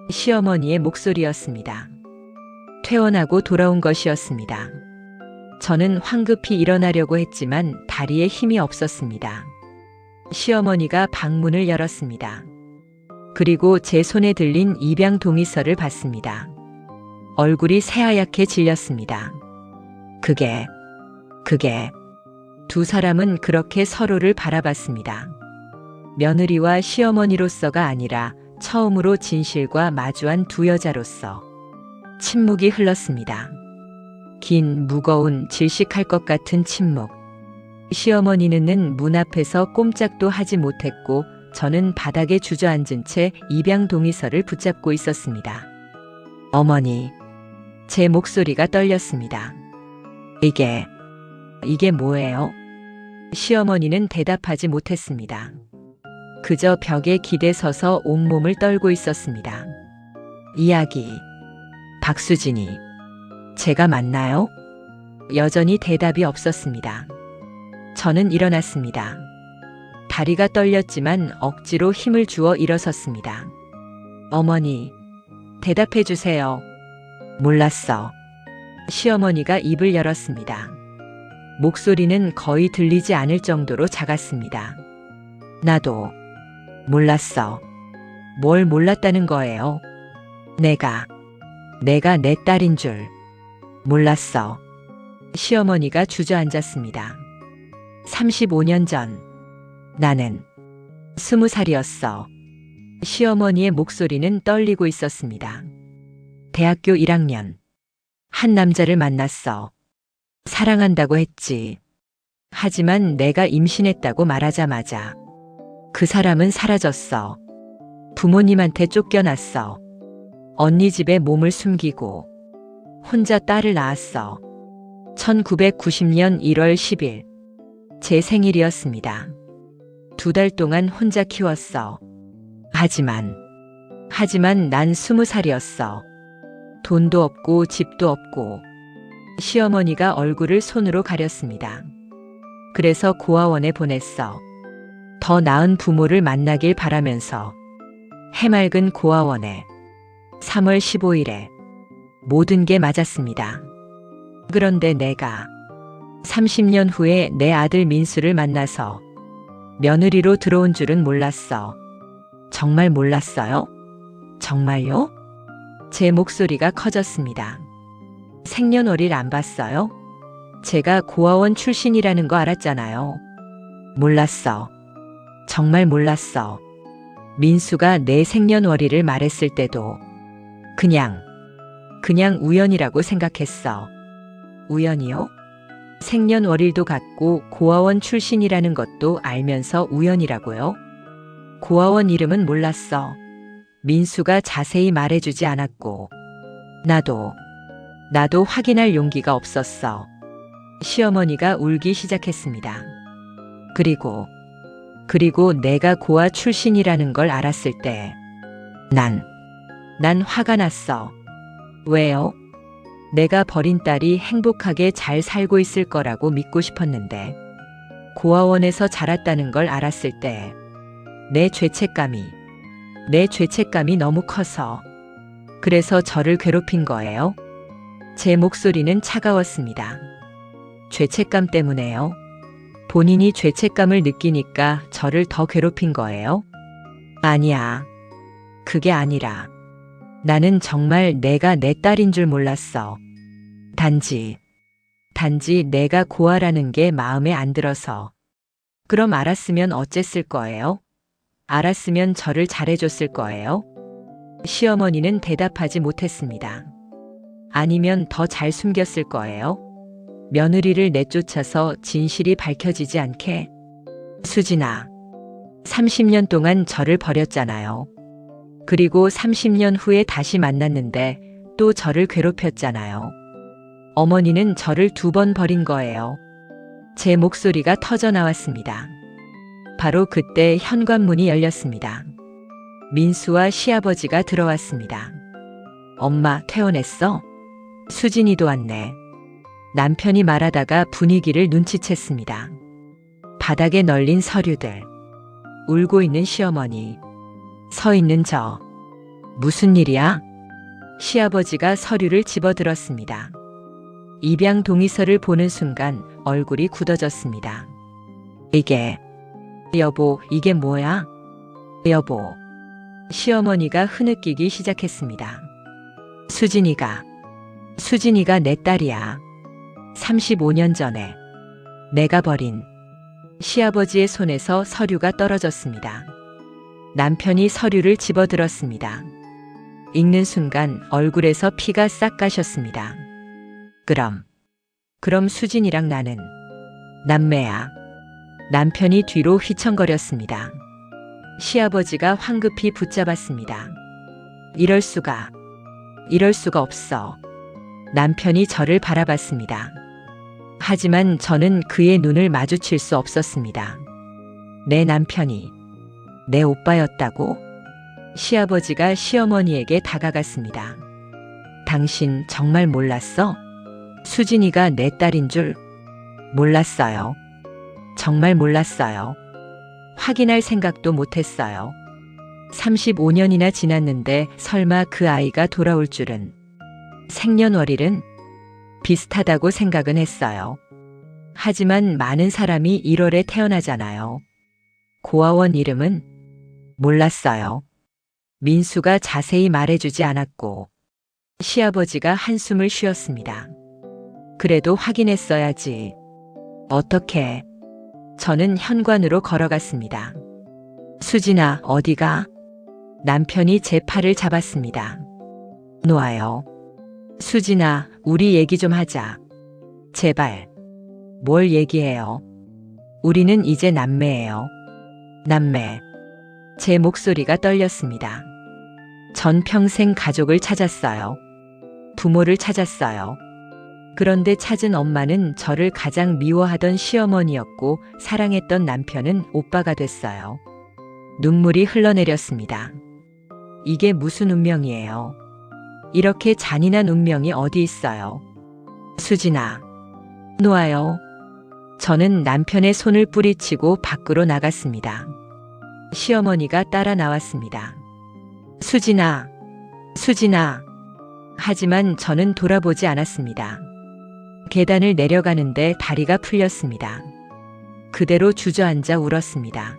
시어머니의 목소리였습니다. 퇴원하고 돌아온 것이었습니다. 저는 황급히 일어나려고 했지만 다리에 힘이 없었습니다. 시어머니가 방문을 열었습니다. 그리고 제 손에 들린 입양 동의서를 봤습니다. 얼굴이 새하얗게 질렸습니다. 그게 두 사람은 그렇게 서로를 바라봤습니다. 며느리와 시어머니로서가 아니라 처음으로 진실과 마주한 두 여자로서. 침묵이 흘렀습니다. 긴, 무거운, 질식할 것 같은 침묵. 시어머니는 문 앞에서 꼼짝도 하지 못했고 저는 바닥에 주저앉은 채 입양 동의서를 붙잡고 있었습니다. 어머니. 제 목소리가 떨렸습니다. 이게 뭐예요? 시어머니는 대답하지 못했습니다. 그저 벽에 기대 서서 온몸을 떨고 있었습니다. 이야기. 박수진이. 제가 맞나요? 여전히 대답이 없었습니다. 저는 일어났습니다. 다리가 떨렸지만 억지로 힘을 주어 일어섰습니다. 어머니, 대답해 주세요. 몰랐어. 시어머니가 입을 열었습니다. 목소리는 거의 들리지 않을 정도로 작았습니다. 나도 몰랐어. 뭘 몰랐다는 거예요? 내가 내 딸인 줄 몰랐어. 시어머니가 주저앉았습니다. 35년 전 나는 20살이었어. 시어머니의 목소리는 떨리고 있었습니다. 대학교 1학년. 한 남자를 만났어. 사랑한다고 했지. 하지만 내가 임신했다고 말하자마자 그 사람은 사라졌어. 부모님한테 쫓겨났어. 언니 집에 몸을 숨기고 혼자 딸을 낳았어. 1990년 1월 10일. 제 생일이었습니다. 2달 동안 혼자 키웠어. 하지만 난 20살이었어. 돈도 없고 집도 없고. 시어머니가 얼굴을 손으로 가렸습니다. 그래서 고아원에 보냈어. 더 나은 부모를 만나길 바라면서. 해맑은 고아원에. 3월 15일에 모든 게 맞았습니다. 그런데 내가 30년 후에 내 아들 민수를 만나서 며느리로 들어온 줄은 몰랐어. 정말 몰랐어요? 정말요? 제 목소리가 커졌습니다. 생년월일 안 봤어요? 제가 고아원 출신이라는 거 알았잖아요. 몰랐어. 정말 몰랐어. 민수가 내 생년월일을 말했을 때도 그냥 우연이라고 생각했어. 우연이요? 생년월일도 같고 고아원 출신이라는 것도 알면서 우연이라고요? 고아원 이름은 몰랐어. 민수가 자세히 말해주지 않았고 나도 확인할 용기가 없었어. 시어머니가 울기 시작했습니다. 그리고 내가 고아 출신이라는 걸 알았을 때 난 화가 났어. 왜요? 내가 버린 딸이 행복하게 잘 살고 있을 거라고 믿고 싶었는데 고아원에서 자랐다는 걸 알았을 때 내 죄책감이 너무 커서 그래서 저를 괴롭힌 거예요. 제 목소리는 차가웠습니다. 죄책감 때문에요? 본인이 죄책감을 느끼니까 저를 더 괴롭힌 거예요? 아니야. 그게 아니라 나는 정말 내가 내 딸인 줄 몰랐어. 단지 내가 고아라는 게 마음에 안 들어서. 그럼 알았으면 어쨌을 거예요? 알았으면 저를 잘해줬을 거예요? 시어머니는 대답하지 못했습니다. 아니면 더 잘 숨겼을 거예요? 며느리를 내쫓아서 진실이 밝혀지지 않게? 수진아, 30년 동안 저를 버렸잖아요. 그리고 30년 후에 다시 만났는데 또 저를 괴롭혔잖아요. 어머니는 저를 2번 버린 거예요. 제 목소리가 터져 나왔습니다. 바로 그때 현관문이 열렸습니다. 민수와 시아버지가 들어왔습니다. 엄마 퇴원했어? 수진이도 왔네. 남편이 말하다가 분위기를 눈치챘습니다. 바닥에 널린 서류들. 울고 있는 시어머니. 서 있는 저. 무슨 일이야? 시아버지가 서류를 집어들었습니다. 입양 동의서를 보는 순간 얼굴이 굳어졌습니다. 여보, 이게 뭐야? 여보. 시어머니가 흐느끼기 시작했습니다. 수진이가 내 딸이야. 35년 전에 내가 버린. 시아버지의 손에서 서류가 떨어졌습니다. 남편이 서류를 집어들었습니다. 읽는 순간 얼굴에서 피가 싹 가셨습니다. 그럼 수진이랑 나는 남매야. 남편이 뒤로 휘청거렸습니다. 시아버지가 황급히 붙잡았습니다. 이럴 수가 없어. 남편이 저를 바라봤습니다. 하지만 저는 그의 눈을 마주칠 수 없었습니다. 내 남편이 내 오빠였다고? 시아버지가 시어머니에게 다가갔습니다. 당신 정말 몰랐어? 수진이가 내 딸인 줄 몰랐어요. 정말 몰랐어요. 확인할 생각도 못했어요. 35년이나 지났는데 설마 그 아이가 돌아올 줄은. 생년월일은 비슷하다고 생각은 했어요. 하지만 많은 사람이 1월에 태어나잖아요. 고아원 이름은 몰랐어요. 민수가 자세히 말해주지 않았고 시아버지가 한숨을 쉬었습니다. 그래도 확인했어야지. 어떻게? 저는 현관으로 걸어갔습니다. 수진아, 어디가? 남편이 제 팔을 잡았습니다. 놓아요. 수진아, 우리 얘기 좀 하자. 제발. 뭘 얘기해요? 우리는 이제 남매예요. 남매. 제 목소리가 떨렸습니다. 전 평생 가족을 찾았어요. 부모를 찾았어요. 그런데 찾은 엄마는 저를 가장 미워하던 시어머니였고 사랑했던 남편은 오빠가 됐어요. 눈물이 흘러내렸습니다. 이게 무슨 운명이에요? 이렇게 잔인한 운명이 어디 있어요? 수진아, 놓아요. 저는 남편의 손을 뿌리치고 밖으로 나갔습니다. 시어머니가 따라 나왔습니다. 수진아, 수진아. 하지만 저는 돌아보지 않았습니다. 계단을 내려가는데 다리가 풀렸습니다. 그대로 주저앉아 울었습니다.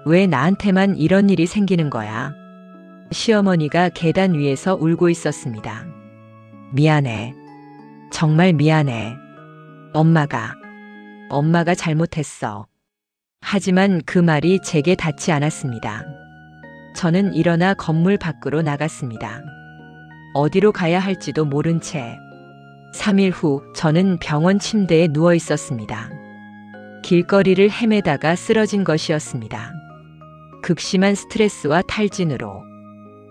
왜 나한테만 이런 일이 생기는 거야? 시어머니가 계단 위에서 울고 있었습니다. 미안해. 정말 미안해. 엄마가 잘못했어. 하지만 그 말이 제게 닿지 않았습니다. 저는 일어나 건물 밖으로 나갔습니다. 어디로 가야 할지도 모른 채 3일 후 저는 병원 침대에 누워 있었습니다. 길거리를 헤매다가 쓰러진 것이었습니다. 극심한 스트레스와 탈진으로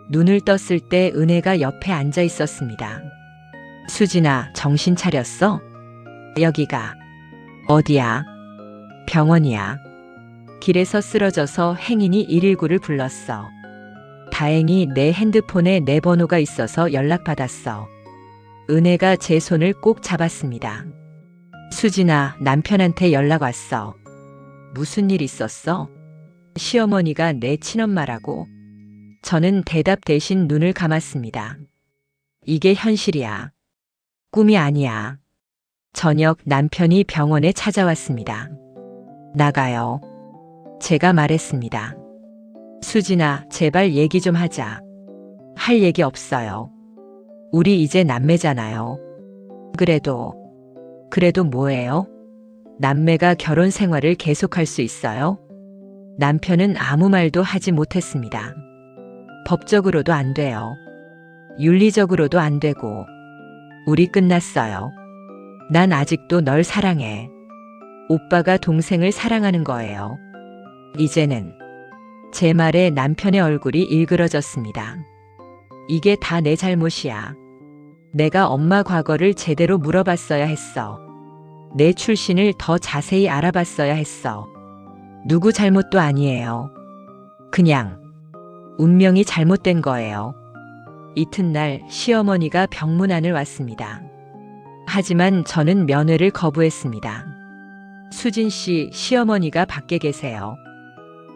눈을 떴을 때 은혜가 옆에 앉아 있었습니다. 수진아, 정신 차렸어? 여기가 어디야? 병원이야. 길에서 쓰러져서 행인이 119를 불렀어. 다행히 내 핸드폰에 내 번호가 있어서 연락받았어. 은혜가 제 손을 꼭 잡았습니다. 수진아, 남편한테 연락 왔어. 무슨 일 있었어? 시어머니가 내 친엄마라고. 저는 대답 대신 눈을 감았습니다. 이게 현실이야. 꿈이 아니야. 저녁 남편이 병원에 찾아왔습니다. 나가요. 제가 말했습니다. 수진아, 제발 얘기 좀 하자. 할 얘기 없어요. 우리 이제 남매잖아요. 그래도 뭐예요? 남매가 결혼 생활을 계속할 수 있어요? 남편은 아무 말도 하지 못했습니다. 법적으로도 안 돼요. 윤리적으로도 안 되고. 우리 끝났어요. 난 아직도 널 사랑해. 오빠가 동생을 사랑하는 거예요. 이제는. 제 말에 남편의 얼굴이 일그러졌습니다. 이게 다 내 잘못이야. 내가 엄마 과거를 제대로 물어봤어야 했어. 내 출신을 더 자세히 알아봤어야 했어. 누구 잘못도 아니에요. 그냥 운명이 잘못된 거예요. 이튿날 시어머니가 병문안을 왔습니다. 하지만 저는 면회를 거부했습니다. 수진 씨, 시어머니가 밖에 계세요.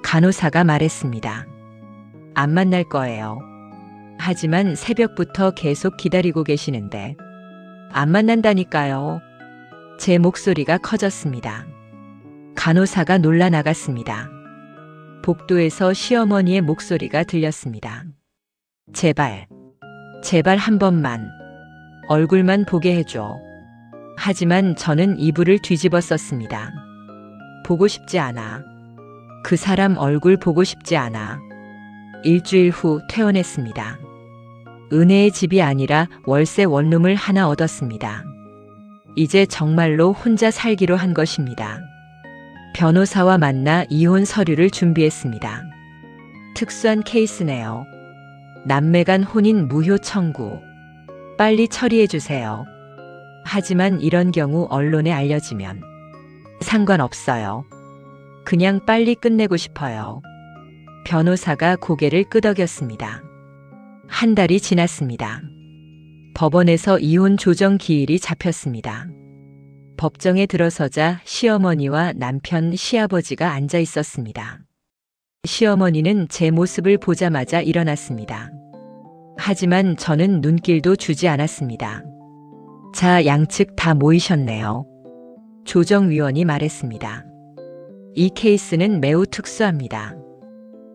간호사가 말했습니다. 안 만날 거예요. 하지만 새벽부터 계속 기다리고 계시는데. 안 만난다니까요. 제 목소리가 커졌습니다. 간호사가 놀라 나갔습니다. 복도에서 시어머니의 목소리가 들렸습니다. 제발 한 번만, 얼굴만 보게 해줘. 하지만 저는 이불을 뒤집어 썼습니다. 보고 싶지 않아. 그 사람 얼굴 보고 싶지 않아. 일주일 후 퇴원했습니다. 은혜의 집이 아니라 월세 원룸을 하나 얻었습니다. 이제 정말로 혼자 살기로 한 것입니다. 변호사와 만나 이혼 서류를 준비했습니다. 특수한 케이스네요. 남매 간 혼인 무효 청구. 빨리 처리해 주세요. 하지만 이런 경우 언론에 알려지면 상관없어요. 그냥 빨리 끝내고 싶어요. 변호사가 고개를 끄덕였습니다. 한 달이 지났습니다. 법원에서 이혼 조정 기일이 잡혔습니다. 법정에 들어서자 시어머니와 남편, 시아버지가 앉아 있었습니다. 시어머니는 제 모습을 보자마자 일어났습니다. 하지만 저는 눈길도 주지 않았습니다. 자, 양측 다 모이셨네요. 조정위원이 말했습니다. 이 케이스는 매우 특수합니다.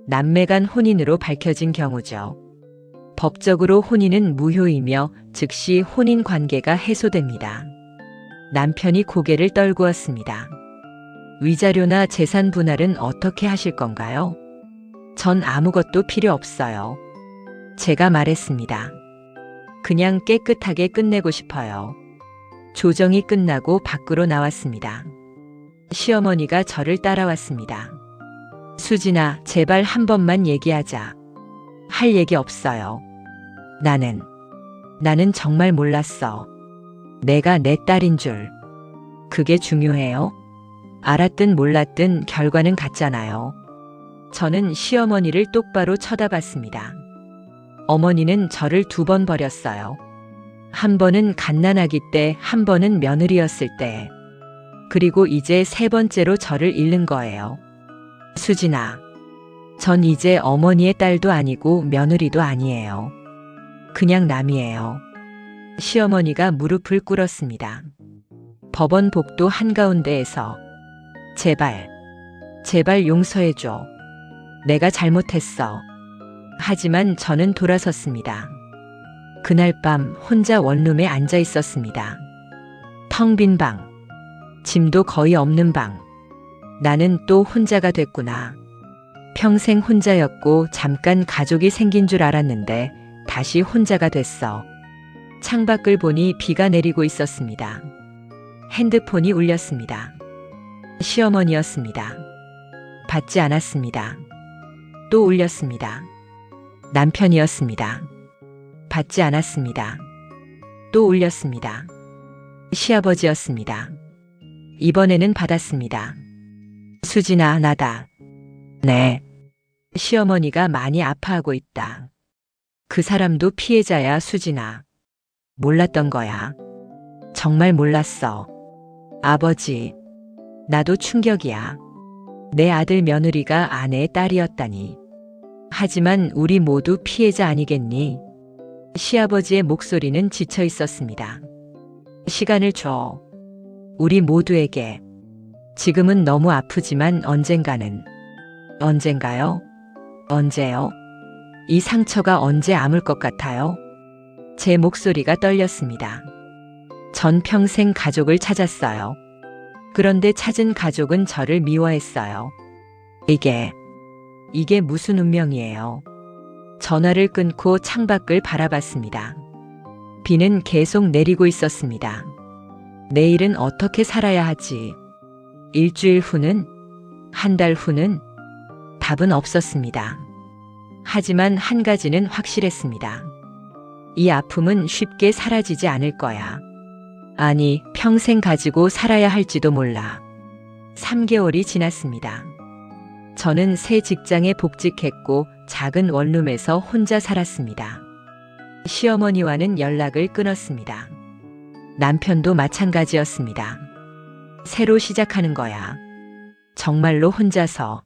남매 간 혼인으로 밝혀진 경우죠. 법적으로 혼인은 무효이며 즉시 혼인 관계가 해소됩니다. 남편이 고개를 떨구었습니다. 위자료나 재산 분할은 어떻게 하실 건가요? 전 아무것도 필요 없어요. 제가 말했습니다. 그냥 깨끗하게 끝내고 싶어요. 조정이 끝나고 밖으로 나왔습니다. 시어머니가 저를 따라왔습니다. 수진아, 제발 한 번만 얘기하자. 할 얘기 없어요. 나는 정말 몰랐어. 내가 내 딸인 줄. 그게 중요해요? 알았든 몰랐든 결과는 같잖아요. 저는 시어머니를 똑바로 쳐다봤습니다. 어머니는 저를 2번 버렸어요. 한 번은 갓난아기 때, 한 번은 며느리였을 때. 그리고 이제 3번째로 저를 잃는 거예요. 수진아, 전 이제 어머니의 딸도 아니고 며느리도 아니에요. 그냥 남이에요. 시어머니가 무릎을 꿇었습니다. 법원 복도 한가운데에서 제발 용서해줘. 내가 잘못했어. 하지만 저는 돌아섰습니다. 그날 밤 혼자 원룸에 앉아 있었습니다. 텅 빈 방. 짐도 거의 없는 방. 나는 또 혼자가 됐구나. 평생 혼자였고 잠깐 가족이 생긴 줄 알았는데 다시 혼자가 됐어. 창밖을 보니 비가 내리고 있었습니다. 핸드폰이 울렸습니다. 시어머니였습니다. 받지 않았습니다. 또 울렸습니다. 남편이었습니다. 받지 않았습니다. 또 울렸습니다. 시아버지였습니다. 이번에는 받았습니다. 수진아, 나다. 네. 시어머니가 많이 아파하고 있다. 그 사람도 피해자야, 수진아. 몰랐던 거야. 정말 몰랐어. 아버지, 나도 충격이야. 내 아들 며느리가 아내의 딸이었다니. 하지만 우리 모두 피해자 아니겠니? 시아버지의 목소리는 지쳐 있었습니다. 시간을 줘. 우리 모두에게. 지금은 너무 아프지만 언젠가는. 언젠가요? 언제요? 이 상처가 언제 아물 것 같아요? 제 목소리가 떨렸습니다. 전 평생 가족을 찾았어요. 그런데 찾은 가족은 저를 미워했어요. 이게 무슨 운명이에요? 전화를 끊고 창밖을 바라봤습니다. 비는 계속 내리고 있었습니다. 내일은 어떻게 살아야 하지? 일주일 후는? 한 달 후는? 답은 없었습니다. 하지만 한 가지는 확실했습니다. 이 아픔은 쉽게 사라지지 않을 거야. 아니, 평생 가지고 살아야 할지도 몰라. 3개월이 지났습니다. 저는 새 직장에 복직했고 작은 원룸에서 혼자 살았습니다. 시어머니와는 연락을 끊었습니다. 남편도 마찬가지였습니다. 새로 시작하는 거야. 정말로 혼자서.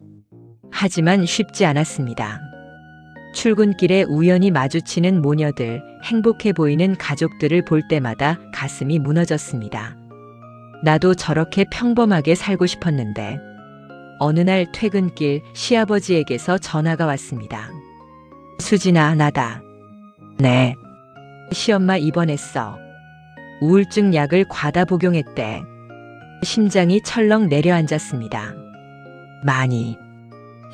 하지만 쉽지 않았습니다. 출근길에 우연히 마주치는 모녀들, 행복해 보이는 가족들을 볼 때마다 가슴이 무너졌습니다. 나도 저렇게 평범하게 살고 싶었는데. 어느 날 퇴근길 시아버지에게서 전화가 왔습니다. 수진아, 나다. 네. 시엄마 입원했어. 우울증 약을 과다 복용했대. 심장이 철렁 내려앉았습니다. 많이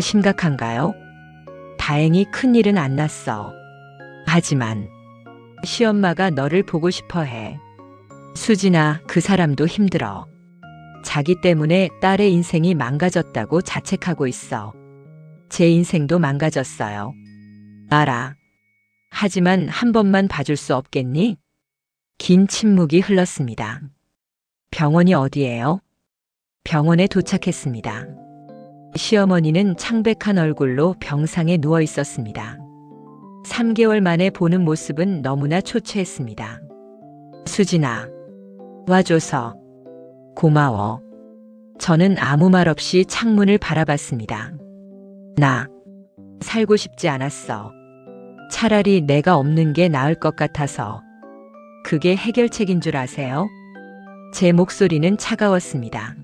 심각한가요? 다행히 큰일은 안 났어. 하지만 시엄마가 너를 보고 싶어 해. 수진아, 그 사람도 힘들어. 자기 때문에 딸의 인생이 망가졌다고 자책하고 있어. 제 인생도 망가졌어요. 알아. 하지만 한 번만 봐줄 수 없겠니? 긴 침묵이 흘렀습니다. 병원이 어디예요? 병원에 도착했습니다. 시어머니는 창백한 얼굴로 병상에 누워 있었습니다. 3개월 만에 보는 모습은 너무나 초췌했습니다. 수진아, 와줘서 고마워. 저는 아무 말 없이 창문을 바라봤습니다. 나 살고 싶지 않았어. 차라리 내가 없는 게 나을 것 같아서. 그게 해결책인 줄 아세요? 제 목소리는 차가웠습니다.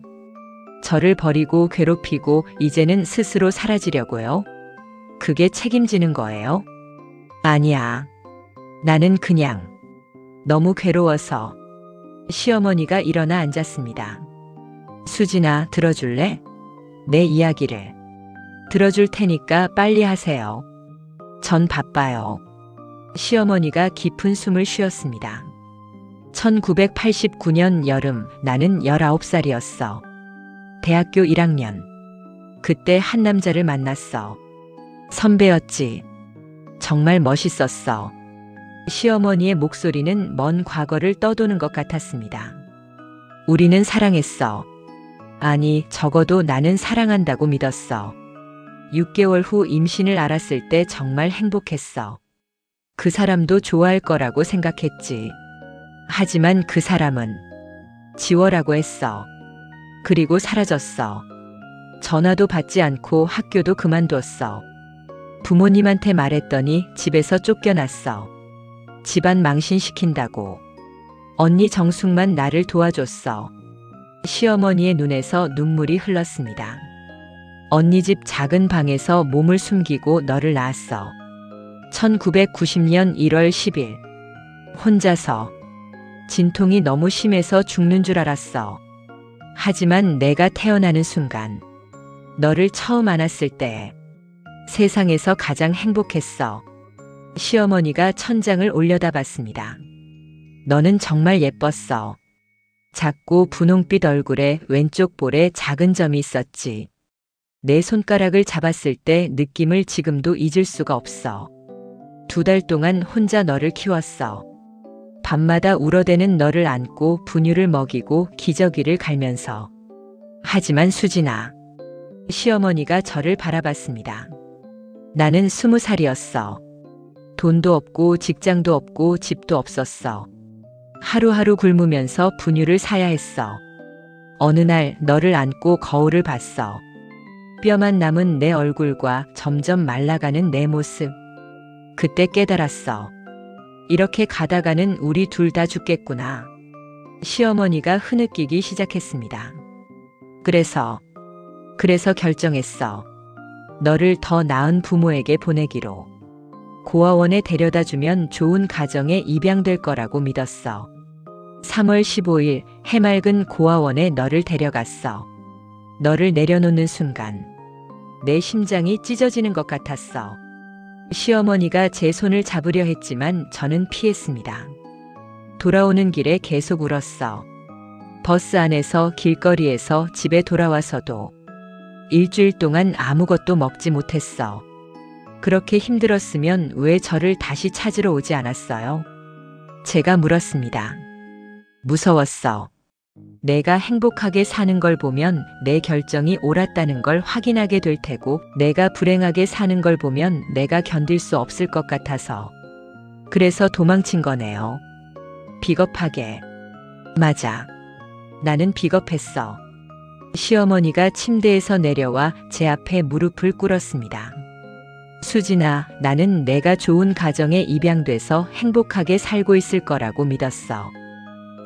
저를 버리고 괴롭히고 이제는 스스로 사라지려고요? 그게 책임지는 거예요? 아니야. 나는 그냥 너무 괴로워서. 시어머니가 일어나 앉았습니다. 수진아, 들어줄래? 내 이야기를. 들어줄 테니까 빨리 하세요. 전 바빠요. 시어머니가 깊은 숨을 쉬었습니다. 1989년 여름, 나는 19살이었어. 대학교 1학년. 그때 한 남자를 만났어. 선배였지. 정말 멋있었어. 시어머니의 목소리는 먼 과거를 떠도는 것 같았습니다. 우리는 사랑했어. 아니, 적어도 나는 사랑한다고 믿었어. 6개월 후 임신을 알았을 때 정말 행복했어. 그 사람도 좋아할 거라고 생각했지. 하지만 그 사람은 지워라고 했어. 그리고 사라졌어. 전화도 받지 않고 학교도 그만뒀어. 부모님한테 말했더니 집에서 쫓겨났어. 집안 망신시킨다고. 언니 정숙만 나를 도와줬어. 시어머니의 눈에서 눈물이 흘렀습니다. 언니 집 작은 방에서 몸을 숨기고 너를 낳았어. 1990년 1월 10일. 혼자서. 진통이 너무 심해서 죽는 줄 알았어. 하지만 내가 태어나는 순간, 너를 처음 안았을 때 세상에서 가장 행복했어. 시어머니가 천장을 올려다봤습니다. 너는 정말 예뻤어. 작고 분홍빛 얼굴에 왼쪽 볼에 작은 점이 있었지. 내 손가락을 잡았을 때 느낌을 지금도 잊을 수가 없어. 2달 동안 혼자 너를 키웠어. 밤마다 울어대는 너를 안고 분유를 먹이고 기저귀를 갈면서. 하지만 수진아. 시어머니가 저를 바라봤습니다. 나는 20살이었어. 돈도 없고 직장도 없고 집도 없었어. 하루하루 굶으면서 분유를 사야 했어. 어느 날 너를 안고 거울을 봤어. 뼈만 남은 내 얼굴과 점점 말라가는 내 모습. 그때 깨달았어. 이렇게 가다가는 우리 둘 다 죽겠구나. 시어머니가 흐느끼기 시작했습니다. 그래서 결정했어. 너를 더 나은 부모에게 보내기로. 고아원에 데려다 주면 좋은 가정에 입양될 거라고 믿었어. 3월 15일 해맑은 고아원에 너를 데려갔어. 너를 내려놓는 순간 내 심장이 찢어지는 것 같았어. 시어머니가 제 손을 잡으려 했지만 저는 피했습니다. 돌아오는 길에 계속 울었어. 버스 안에서, 길거리에서, 집에 돌아와서도. 일주일 동안 아무것도 먹지 못했어. 그렇게 힘들었으면 왜 저를 다시 찾으러 오지 않았어요? 제가 물었습니다. 무서웠어. 내가 행복하게 사는 걸 보면 내 결정이 옳았다는 걸 확인하게 될 테고, 내가 불행하게 사는 걸 보면 내가 견딜 수 없을 것 같아서. 그래서 도망친 거네요. 비겁하게. 맞아. 나는 비겁했어. 시어머니가 침대에서 내려와 제 앞에 무릎을 꿇었습니다. 수진아, 나는 내가 좋은 가정에 입양돼서 행복하게 살고 있을 거라고 믿었어.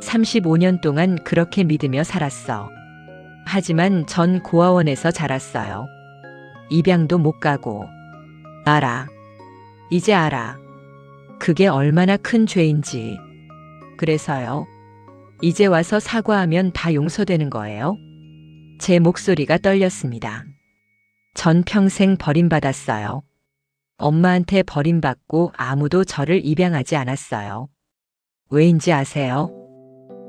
35년 동안 그렇게 믿으며 살았어. 하지만 전 고아원에서 자랐어요. 입양도 못 가고. 알아. 이제 알아. 그게 얼마나 큰 죄인지. 그래서요. 이제 와서 사과하면 다 용서되는 거예요? 제 목소리가 떨렸습니다. 전 평생 버림받았어요. 엄마한테 버림받고 아무도 저를 입양하지 않았어요. 왜인지 아세요?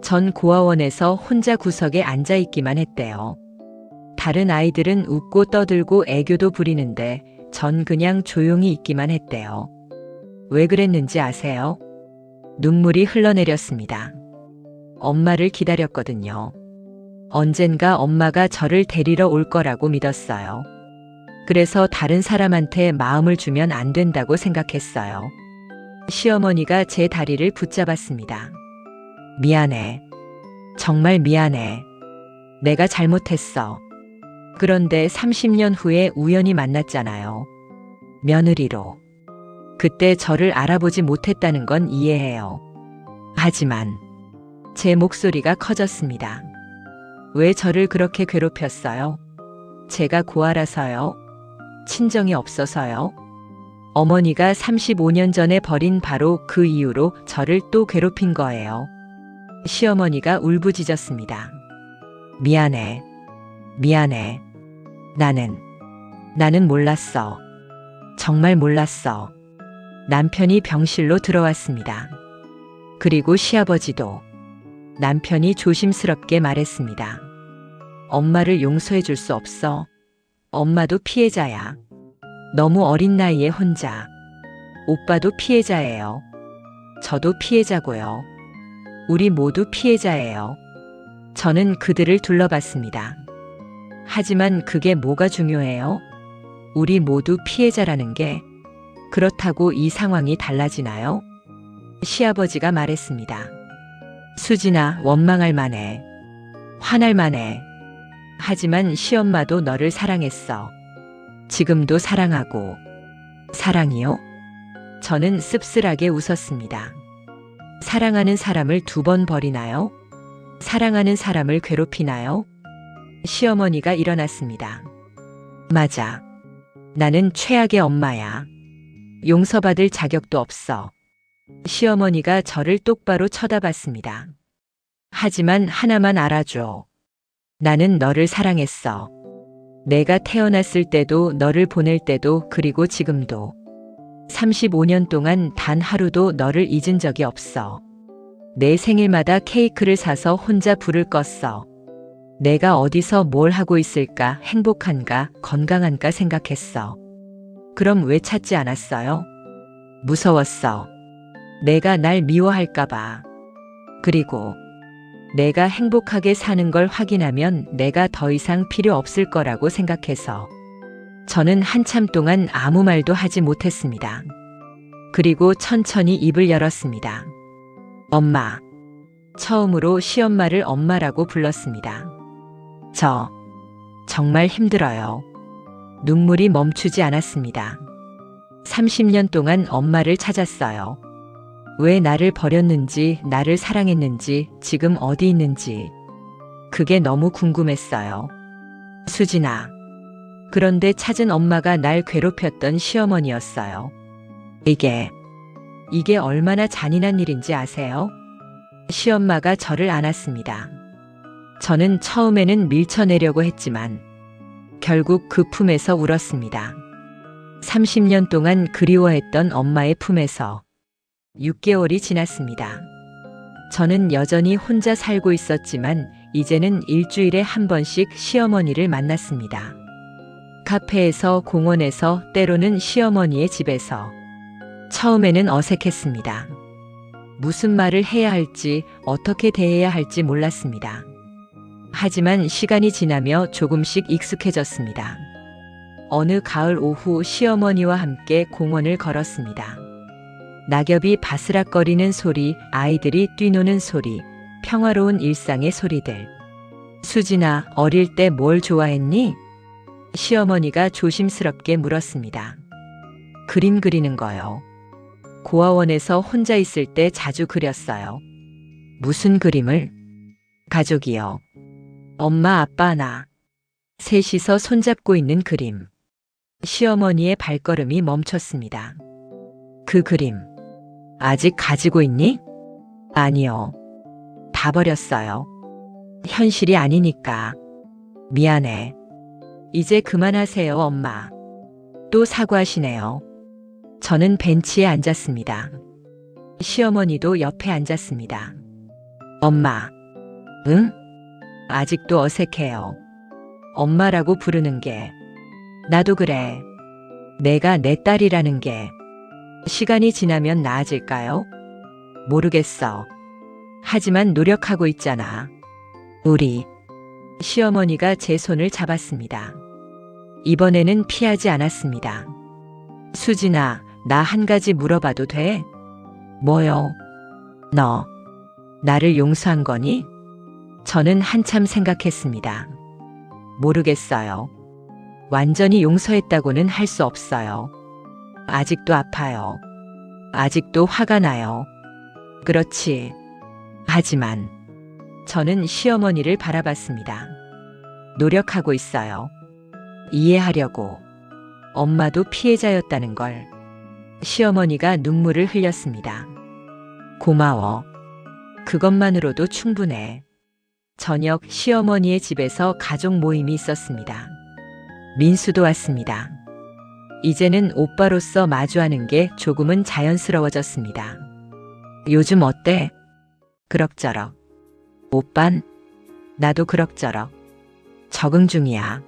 전 고아원에서 혼자 구석에 앉아 있기만 했대요. 다른 아이들은 웃고 떠들고 애교도 부리는데 전 그냥 조용히 있기만 했대요. 왜 그랬는지 아세요? 눈물이 흘러내렸습니다. 엄마를 기다렸거든요. 언젠가 엄마가 저를 데리러 올 거라고 믿었어요. 그래서 다른 사람한테 마음을 주면 안 된다고 생각했어요. 시어머니가 제 다리를 붙잡았습니다. 미안해. 정말 미안해. 내가 잘못했어. 그런데 30년 후에 우연히 만났잖아요. 며느리로. 그때 저를 알아보지 못했다는 건 이해해요. 하지만 제 목소리가 커졌습니다. 왜 저를 그렇게 괴롭혔어요? 제가 고아라서요? 친정이 없어서요? 어머니가 35년 전에 버린 바로 그 이유로 저를 또 괴롭힌 거예요. 시어머니가 울부짖었습니다. 미안해. 미안해. 나는 몰랐어. 정말 몰랐어. 남편이 병실로 들어왔습니다. 그리고 시아버지도. 남편이 조심스럽게 말했습니다. 엄마를 용서해 줄 수 없어. 엄마도 피해자야. 너무 어린 나이에 혼자. 오빠도 피해자예요. 저도 피해자고요. 우리 모두 피해자예요. 저는 그들을 둘러봤습니다. 하지만 그게 뭐가 중요해요? 우리 모두 피해자라는 게 그렇다고 이 상황이 달라지나요? 시아버지가 말했습니다. 수진아, 원망할 만해. 화날 만해. 하지만 시엄마도 너를 사랑했어. 지금도 사랑하고. 사랑이요? 저는 씁쓸하게 웃었습니다. 사랑하는 사람을 2번 버리나요? 사랑하는 사람을 괴롭히나요? 시어머니가 일어났습니다. 맞아. 나는 최악의 엄마야. 용서받을 자격도 없어. 시어머니가 저를 똑바로 쳐다봤습니다. 하지만 하나만 알아줘. 나는 너를 사랑했어. 내가 태어났을 때도 너를 보낼 때도 그리고 지금도. 35년 동안 단 하루도 너를 잊은 적이 없어. 내 생일마다 케이크를 사서 혼자 불을 껐어. 내가 어디서 뭘 하고 있을까, 행복한가, 건강한가 생각했어. 그럼 왜 찾지 않았어요? 무서웠어. 내가 날 미워할까봐. 그리고 내가 행복하게 사는 걸 확인하면 내가 더 이상 필요 없을 거라고 생각해서. 저는 한참 동안 아무 말도 하지 못했습니다. 그리고 천천히 입을 열었습니다. 엄마. 처음으로 시엄마를 엄마라고 불렀습니다. 저 정말 힘들어요. 눈물이 멈추지 않았습니다. 30년 동안 엄마를 찾았어요. 왜 나를 버렸는지, 나를 사랑했는지, 지금 어디 있는지. 그게 너무 궁금했어요. 수진아. 그런데 찾은 엄마가 날 괴롭혔던 시어머니였어요. 이게 얼마나 잔인한 일인지 아세요? 시엄마가 저를 안았습니다. 저는 처음에는 밀쳐내려고 했지만 결국 그 품에서 울었습니다. 30년 동안 그리워했던 엄마의 품에서. 6개월이 지났습니다. 저는 여전히 혼자 살고 있었지만 이제는 일주일에 한 번씩 시어머니를 만났습니다. 카페에서, 공원에서, 때로는 시어머니의 집에서. 처음에는 어색했습니다. 무슨 말을 해야 할지, 어떻게 대해야 할지 몰랐습니다. 하지만 시간이 지나며 조금씩 익숙해졌습니다. 어느 가을 오후 시어머니와 함께 공원을 걸었습니다. 낙엽이 바스락거리는 소리, 아이들이 뛰노는 소리, 평화로운 일상의 소리들. 수진아, 어릴 때 뭘 좋아했니? 시어머니가 조심스럽게 물었습니다. 그림 그리는 거요. 고아원에서 혼자 있을 때 자주 그렸어요. 무슨 그림을? 가족이요. 엄마, 아빠, 나. 셋이서 손잡고 있는 그림. 시어머니의 발걸음이 멈췄습니다. 그 그림. 아직 가지고 있니? 아니요. 다 버렸어요. 현실이 아니니까. 미안해. 이제 그만하세요, 엄마. 또 사과하시네요. 저는 벤치에 앉았습니다. 시어머니도 옆에 앉았습니다. 엄마. 응? 아직도 어색해요. 엄마라고 부르는 게. 나도 그래. 내가 내 딸이라는 게. 시간이 지나면 나아질까요? 모르겠어. 하지만 노력하고 있잖아. 우리 시어머니가 제 손을 잡았습니다. 이번에는 피하지 않았습니다. 수진아, 나 한 가지 물어봐도 돼? 뭐요? 너 나를 용서한 거니? 저는 한참 생각했습니다. 모르겠어요. 완전히 용서했다고는 할 수 없어요. 아직도 아파요. 아직도 화가 나요. 그렇지. 하지만 저는 시어머니를 바라봤습니다. 노력하고 있어요. 이해하려고. 엄마도 피해자였다는 걸. 시어머니가 눈물을 흘렸습니다. 고마워. 그것만으로도 충분해. 저녁 시어머니의 집에서 가족 모임이 있었습니다. 민수도 왔습니다. 이제는 오빠로서 마주하는 게 조금은 자연스러워졌습니다. 요즘 어때? 그럭저럭. 오빤? 나도 그럭저럭. 적응 중이야.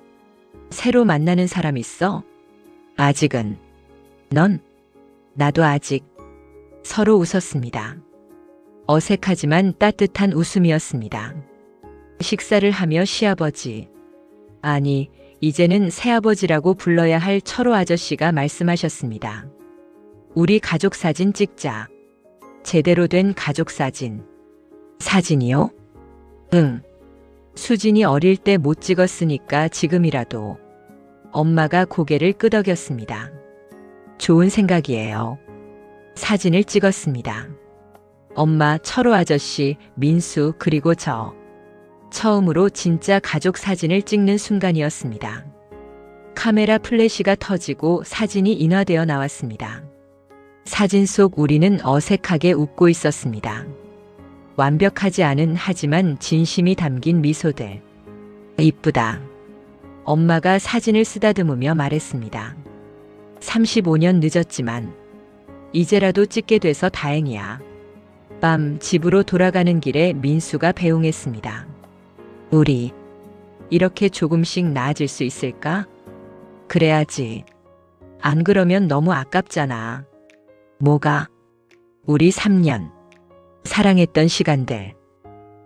새로 만나는 사람 있어? 아직은. 넌? 나도 아직. 서로 웃었습니다. 어색하지만 따뜻한 웃음이었습니다. 식사를 하며 시아버지, 아니, 이제는 새아버지라고 불러야 할 철호 아저씨가 말씀하셨습니다. 우리 가족 사진 찍자. 제대로 된 가족 사진. 사진이요? 응. 수진이 어릴 때 못 찍었으니까 지금이라도. 엄마가 고개를 끄덕였습니다. 좋은 생각이에요. 사진을 찍었습니다. 엄마, 철호 아저씨, 민수, 그리고 저. 처음으로 진짜 가족 사진을 찍는 순간이었습니다. 카메라 플래시가 터지고 사진이 인화되어 나왔습니다. 사진 속 우리는 어색하게 웃고 있었습니다. 완벽하지 않은 하지만 진심이 담긴 미소들. 이쁘다. 엄마가 사진을 쓰다듬으며 말했습니다. 35년 늦었지만 이제라도 찍게 돼서 다행이야. 밤 집으로 돌아가는 길에 민수가 배웅했습니다. 우리 이렇게 조금씩 나아질 수 있을까? 그래야지. 안 그러면 너무 아깝잖아. 뭐가? 우리 3년 사랑했던 시간들.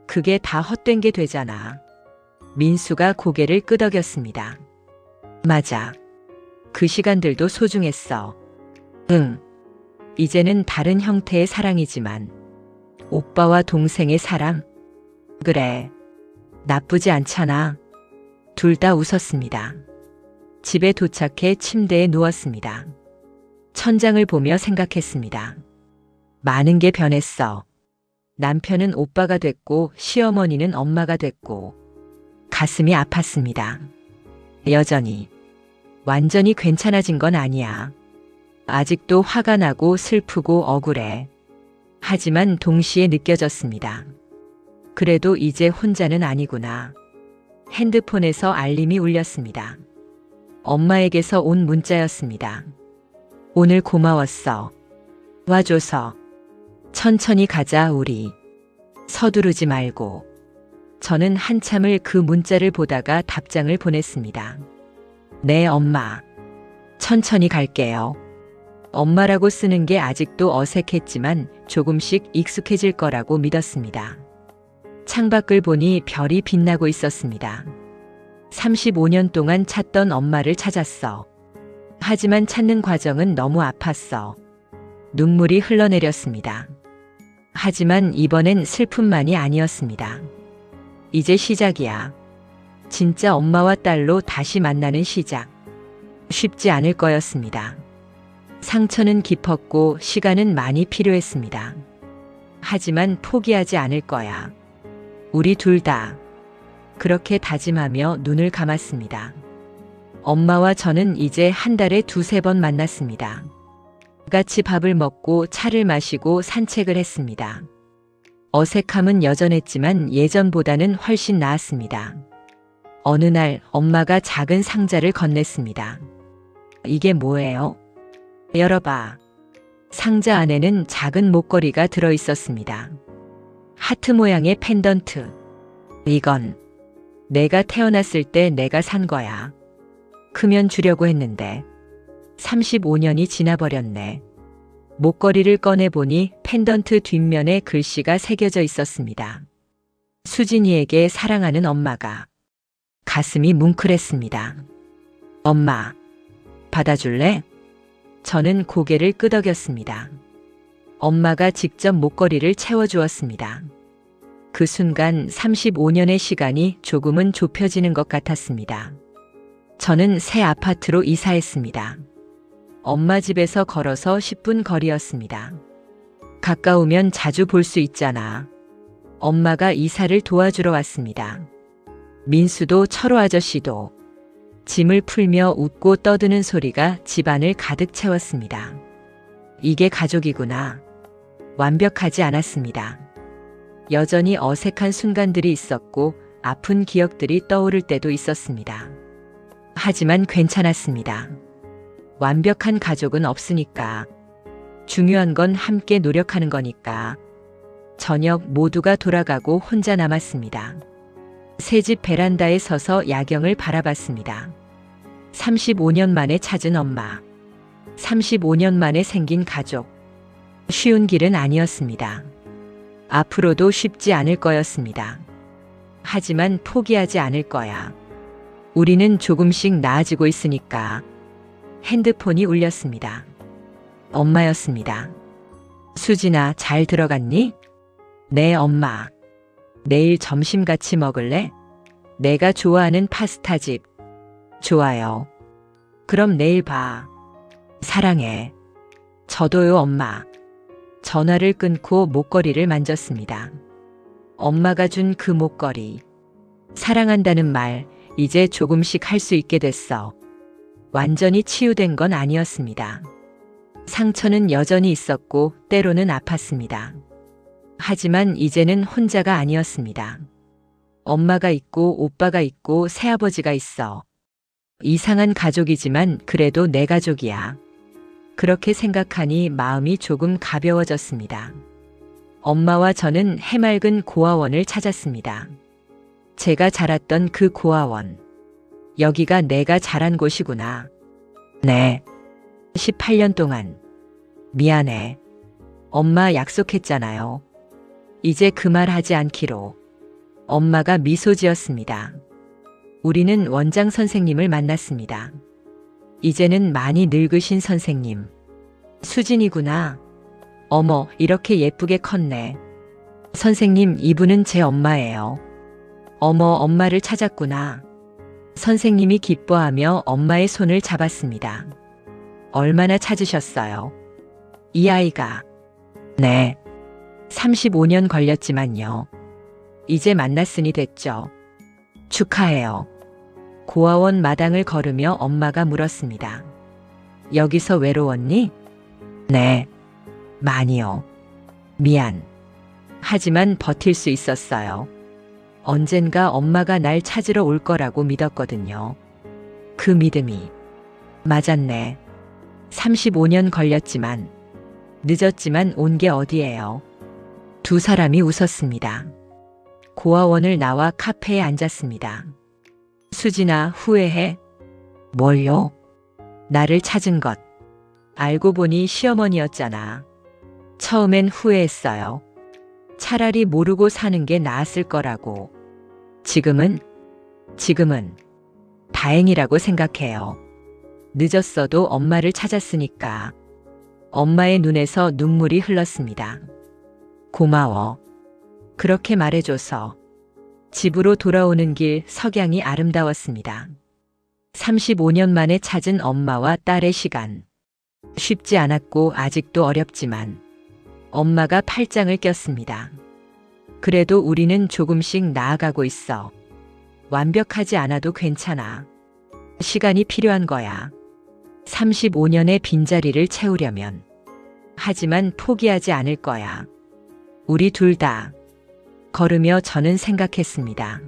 그게 다 헛된 게 되잖아. 민수가 고개를 끄덕였습니다. 맞아. 그 시간들도 소중했어. 응. 이제는 다른 형태의 사랑이지만 오빠와 동생의 사랑? 그래. 나쁘지 않잖아. 둘 다 웃었습니다. 집에 도착해 침대에 누웠습니다. 천장을 보며 생각했습니다. 많은 게 변했어. 남편은 오빠가 됐고 시어머니는 엄마가 됐고 가슴이 아팠습니다. 여전히 완전히 괜찮아진 건 아니야. 아직도 화가 나고 슬프고 억울해. 하지만 동시에 느껴졌습니다. 그래도 이제 혼자는 아니구나. 핸드폰에서 알림이 울렸습니다. 엄마에게서 온 문자였습니다. 오늘 고마웠어. 와줘서. 천천히 가자 우리. 서두르지 말고. 저는 한참을 그 문자를 보다가 답장을 보냈습니다. 네 엄마. 천천히 갈게요. 엄마라고 쓰는 게 아직도 어색했지만 조금씩 익숙해질 거라고 믿었습니다. 창밖을 보니 별이 빛나고 있었습니다. 35년 동안 찾던 엄마를 찾았어. 하지만 찾는 과정은 너무 아팠어. 눈물이 흘러내렸습니다. 하지만 이번엔 슬픔만이 아니었습니다. 이제 시작이야. 진짜 엄마와 딸로 다시 만나는 시작. 쉽지 않을 거였습니다. 상처는 깊었고 시간은 많이 필요했습니다. 하지만 포기하지 않을 거야. 우리 둘 다. 그렇게 다짐하며 눈을 감았습니다. 엄마와 저는 이제 한 달에 2~3번 만났습니다. 같이 밥을 먹고 차를 마시고 산책을 했습니다. 어색함은 여전했지만 예전보다는 훨씬 나았습니다. 어느 날 엄마가 작은 상자를 건넸습니다. 이게 뭐예요? 열어봐. 상자 안에는 작은 목걸이가 들어 있었습니다. 하트 모양의 펜던트. 이건 내가 태어났을 때 내가 산 거야. 크면 주려고 했는데 35년이 지나버렸네. 목걸이를 꺼내보니 펜던트 뒷면에 글씨가 새겨져 있었습니다. 수진이에게 사랑하는 엄마가. 가슴이 뭉클했습니다. 엄마, 받아줄래? 저는 고개를 끄덕였습니다. 엄마가 직접 목걸이를 채워주었습니다. 그 순간 35년의 시간이 조금은 좁혀지는 것 같았습니다. 저는 새 아파트로 이사했습니다. 엄마 집에서 걸어서 10분 거리였습니다. 가까우면 자주 볼 수 있잖아. 엄마가 이사를 도와주러 왔습니다. 민수도 철호 아저씨도 짐을 풀며 웃고 떠드는 소리가 집안을 가득 채웠습니다. 이게 가족이구나. 완벽하지 않았습니다. 여전히 어색한 순간들이 있었고 아픈 기억들이 떠오를 때도 있었습니다. 하지만 괜찮았습니다. 완벽한 가족은 없으니까. 중요한 건 함께 노력하는 거니까. 저녁 모두가 돌아가고 혼자 남았습니다. 새집 베란다에 서서 야경을 바라봤습니다. 35년 만에 찾은 엄마. 35년 만에 생긴 가족. 쉬운 길은 아니었습니다. 앞으로도 쉽지 않을 거였습니다. 하지만 포기하지 않을 거야. 우리는 조금씩 나아지고 있으니까. 핸드폰이 울렸습니다. 엄마였습니다. 수진아, 잘 들어갔니? 네, 엄마. 내일 점심 같이 먹을래? 내가 좋아하는 파스타집. 좋아요. 그럼 내일 봐. 사랑해. 저도요, 엄마. 전화를 끊고 목걸이를 만졌습니다. 엄마가 준 그 목걸이. 사랑한다는 말, 이제 조금씩 할 수 있게 됐어. 완전히 치유된 건 아니었습니다. 상처는 여전히 있었고 때로는 아팠습니다. 하지만 이제는 혼자가 아니었습니다. 엄마가 있고 오빠가 있고 새아버지가 있어. 이상한 가족이지만 그래도 내 가족이야. 그렇게 생각하니 마음이 조금 가벼워졌습니다. 엄마와 저는 해맑은 고아원을 찾았습니다. 제가 자랐던 그 고아원. 여기가 내가 자란 곳이구나. 네. 18년 동안. 미안해. 엄마 약속했잖아요. 이제 그 말 하지 않기로. 엄마가 미소 지었습니다. 우리는 원장 선생님을 만났습니다. 이제는 많이 늙으신 선생님. 수진이구나. 어머, 이렇게 예쁘게 컸네. 선생님, 이분은 제 엄마예요. 어머, 엄마를 찾았구나. 선생님이 기뻐하며 엄마의 손을 잡았습니다. 얼마나 찾으셨어요? 이 아이가. 네. 35년 걸렸지만요. 이제 만났으니 됐죠. 축하해요. 고아원 마당을 걸으며 엄마가 물었습니다. 여기서 외로웠니? 네. 많이요. 미안. 하지만 버틸 수 있었어요. 언젠가 엄마가 날 찾으러 올 거라고 믿었거든요. 그 믿음이 맞았네. 35년 걸렸지만, 늦었지만 온 게 어디예요. 두 사람이 웃었습니다. 고아원을 나와 카페에 앉았습니다. 수진아, 후회해? 뭘요? 나를 찾은 것. 알고 보니 시어머니였잖아. 처음엔 후회했어요. 차라리 모르고 사는 게 나았을 거라고. 지금은 다행이라고 생각해요. 늦었어도 엄마를 찾았으니까. 엄마의 눈에서 눈물이 흘렀습니다. 고마워. 그렇게 말해줘서. 집으로 돌아오는 길 석양이 아름다웠습니다. 35년 만에 찾은 엄마와 딸의 시간. 쉽지 않았고 아직도 어렵지만 엄마가 팔짱을 꼈습니다. 그래도 우리는 조금씩 나아가고 있어. 완벽하지 않아도 괜찮아. 시간이 필요한 거야. 35년의 빈자리를 채우려면. 하지만 포기하지 않을 거야. 우리 둘 다. 걸으며 저는 생각했습니다.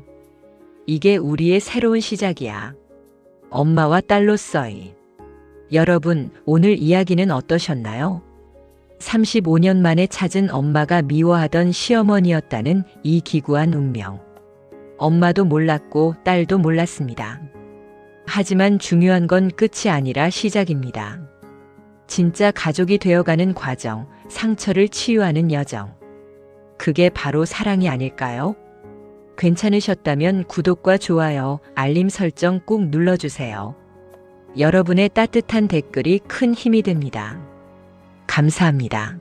이게 우리의 새로운 시작이야. 엄마와 딸로서의. 여러분, 오늘 이야기는 어떠셨나요? 35년 만에 찾은 엄마가 미워하던 시어머니였다는 이 기구한 운명. 엄마도 몰랐고 딸도 몰랐습니다. 하지만 중요한 건 끝이 아니라 시작입니다. 진짜 가족이 되어가는 과정, 상처를 치유하는 여정. 그게 바로 사랑이 아닐까요? 괜찮으셨다면 구독과 좋아요, 알림 설정 꼭 눌러주세요. 여러분의 따뜻한 댓글이 큰 힘이 됩니다. 감사합니다.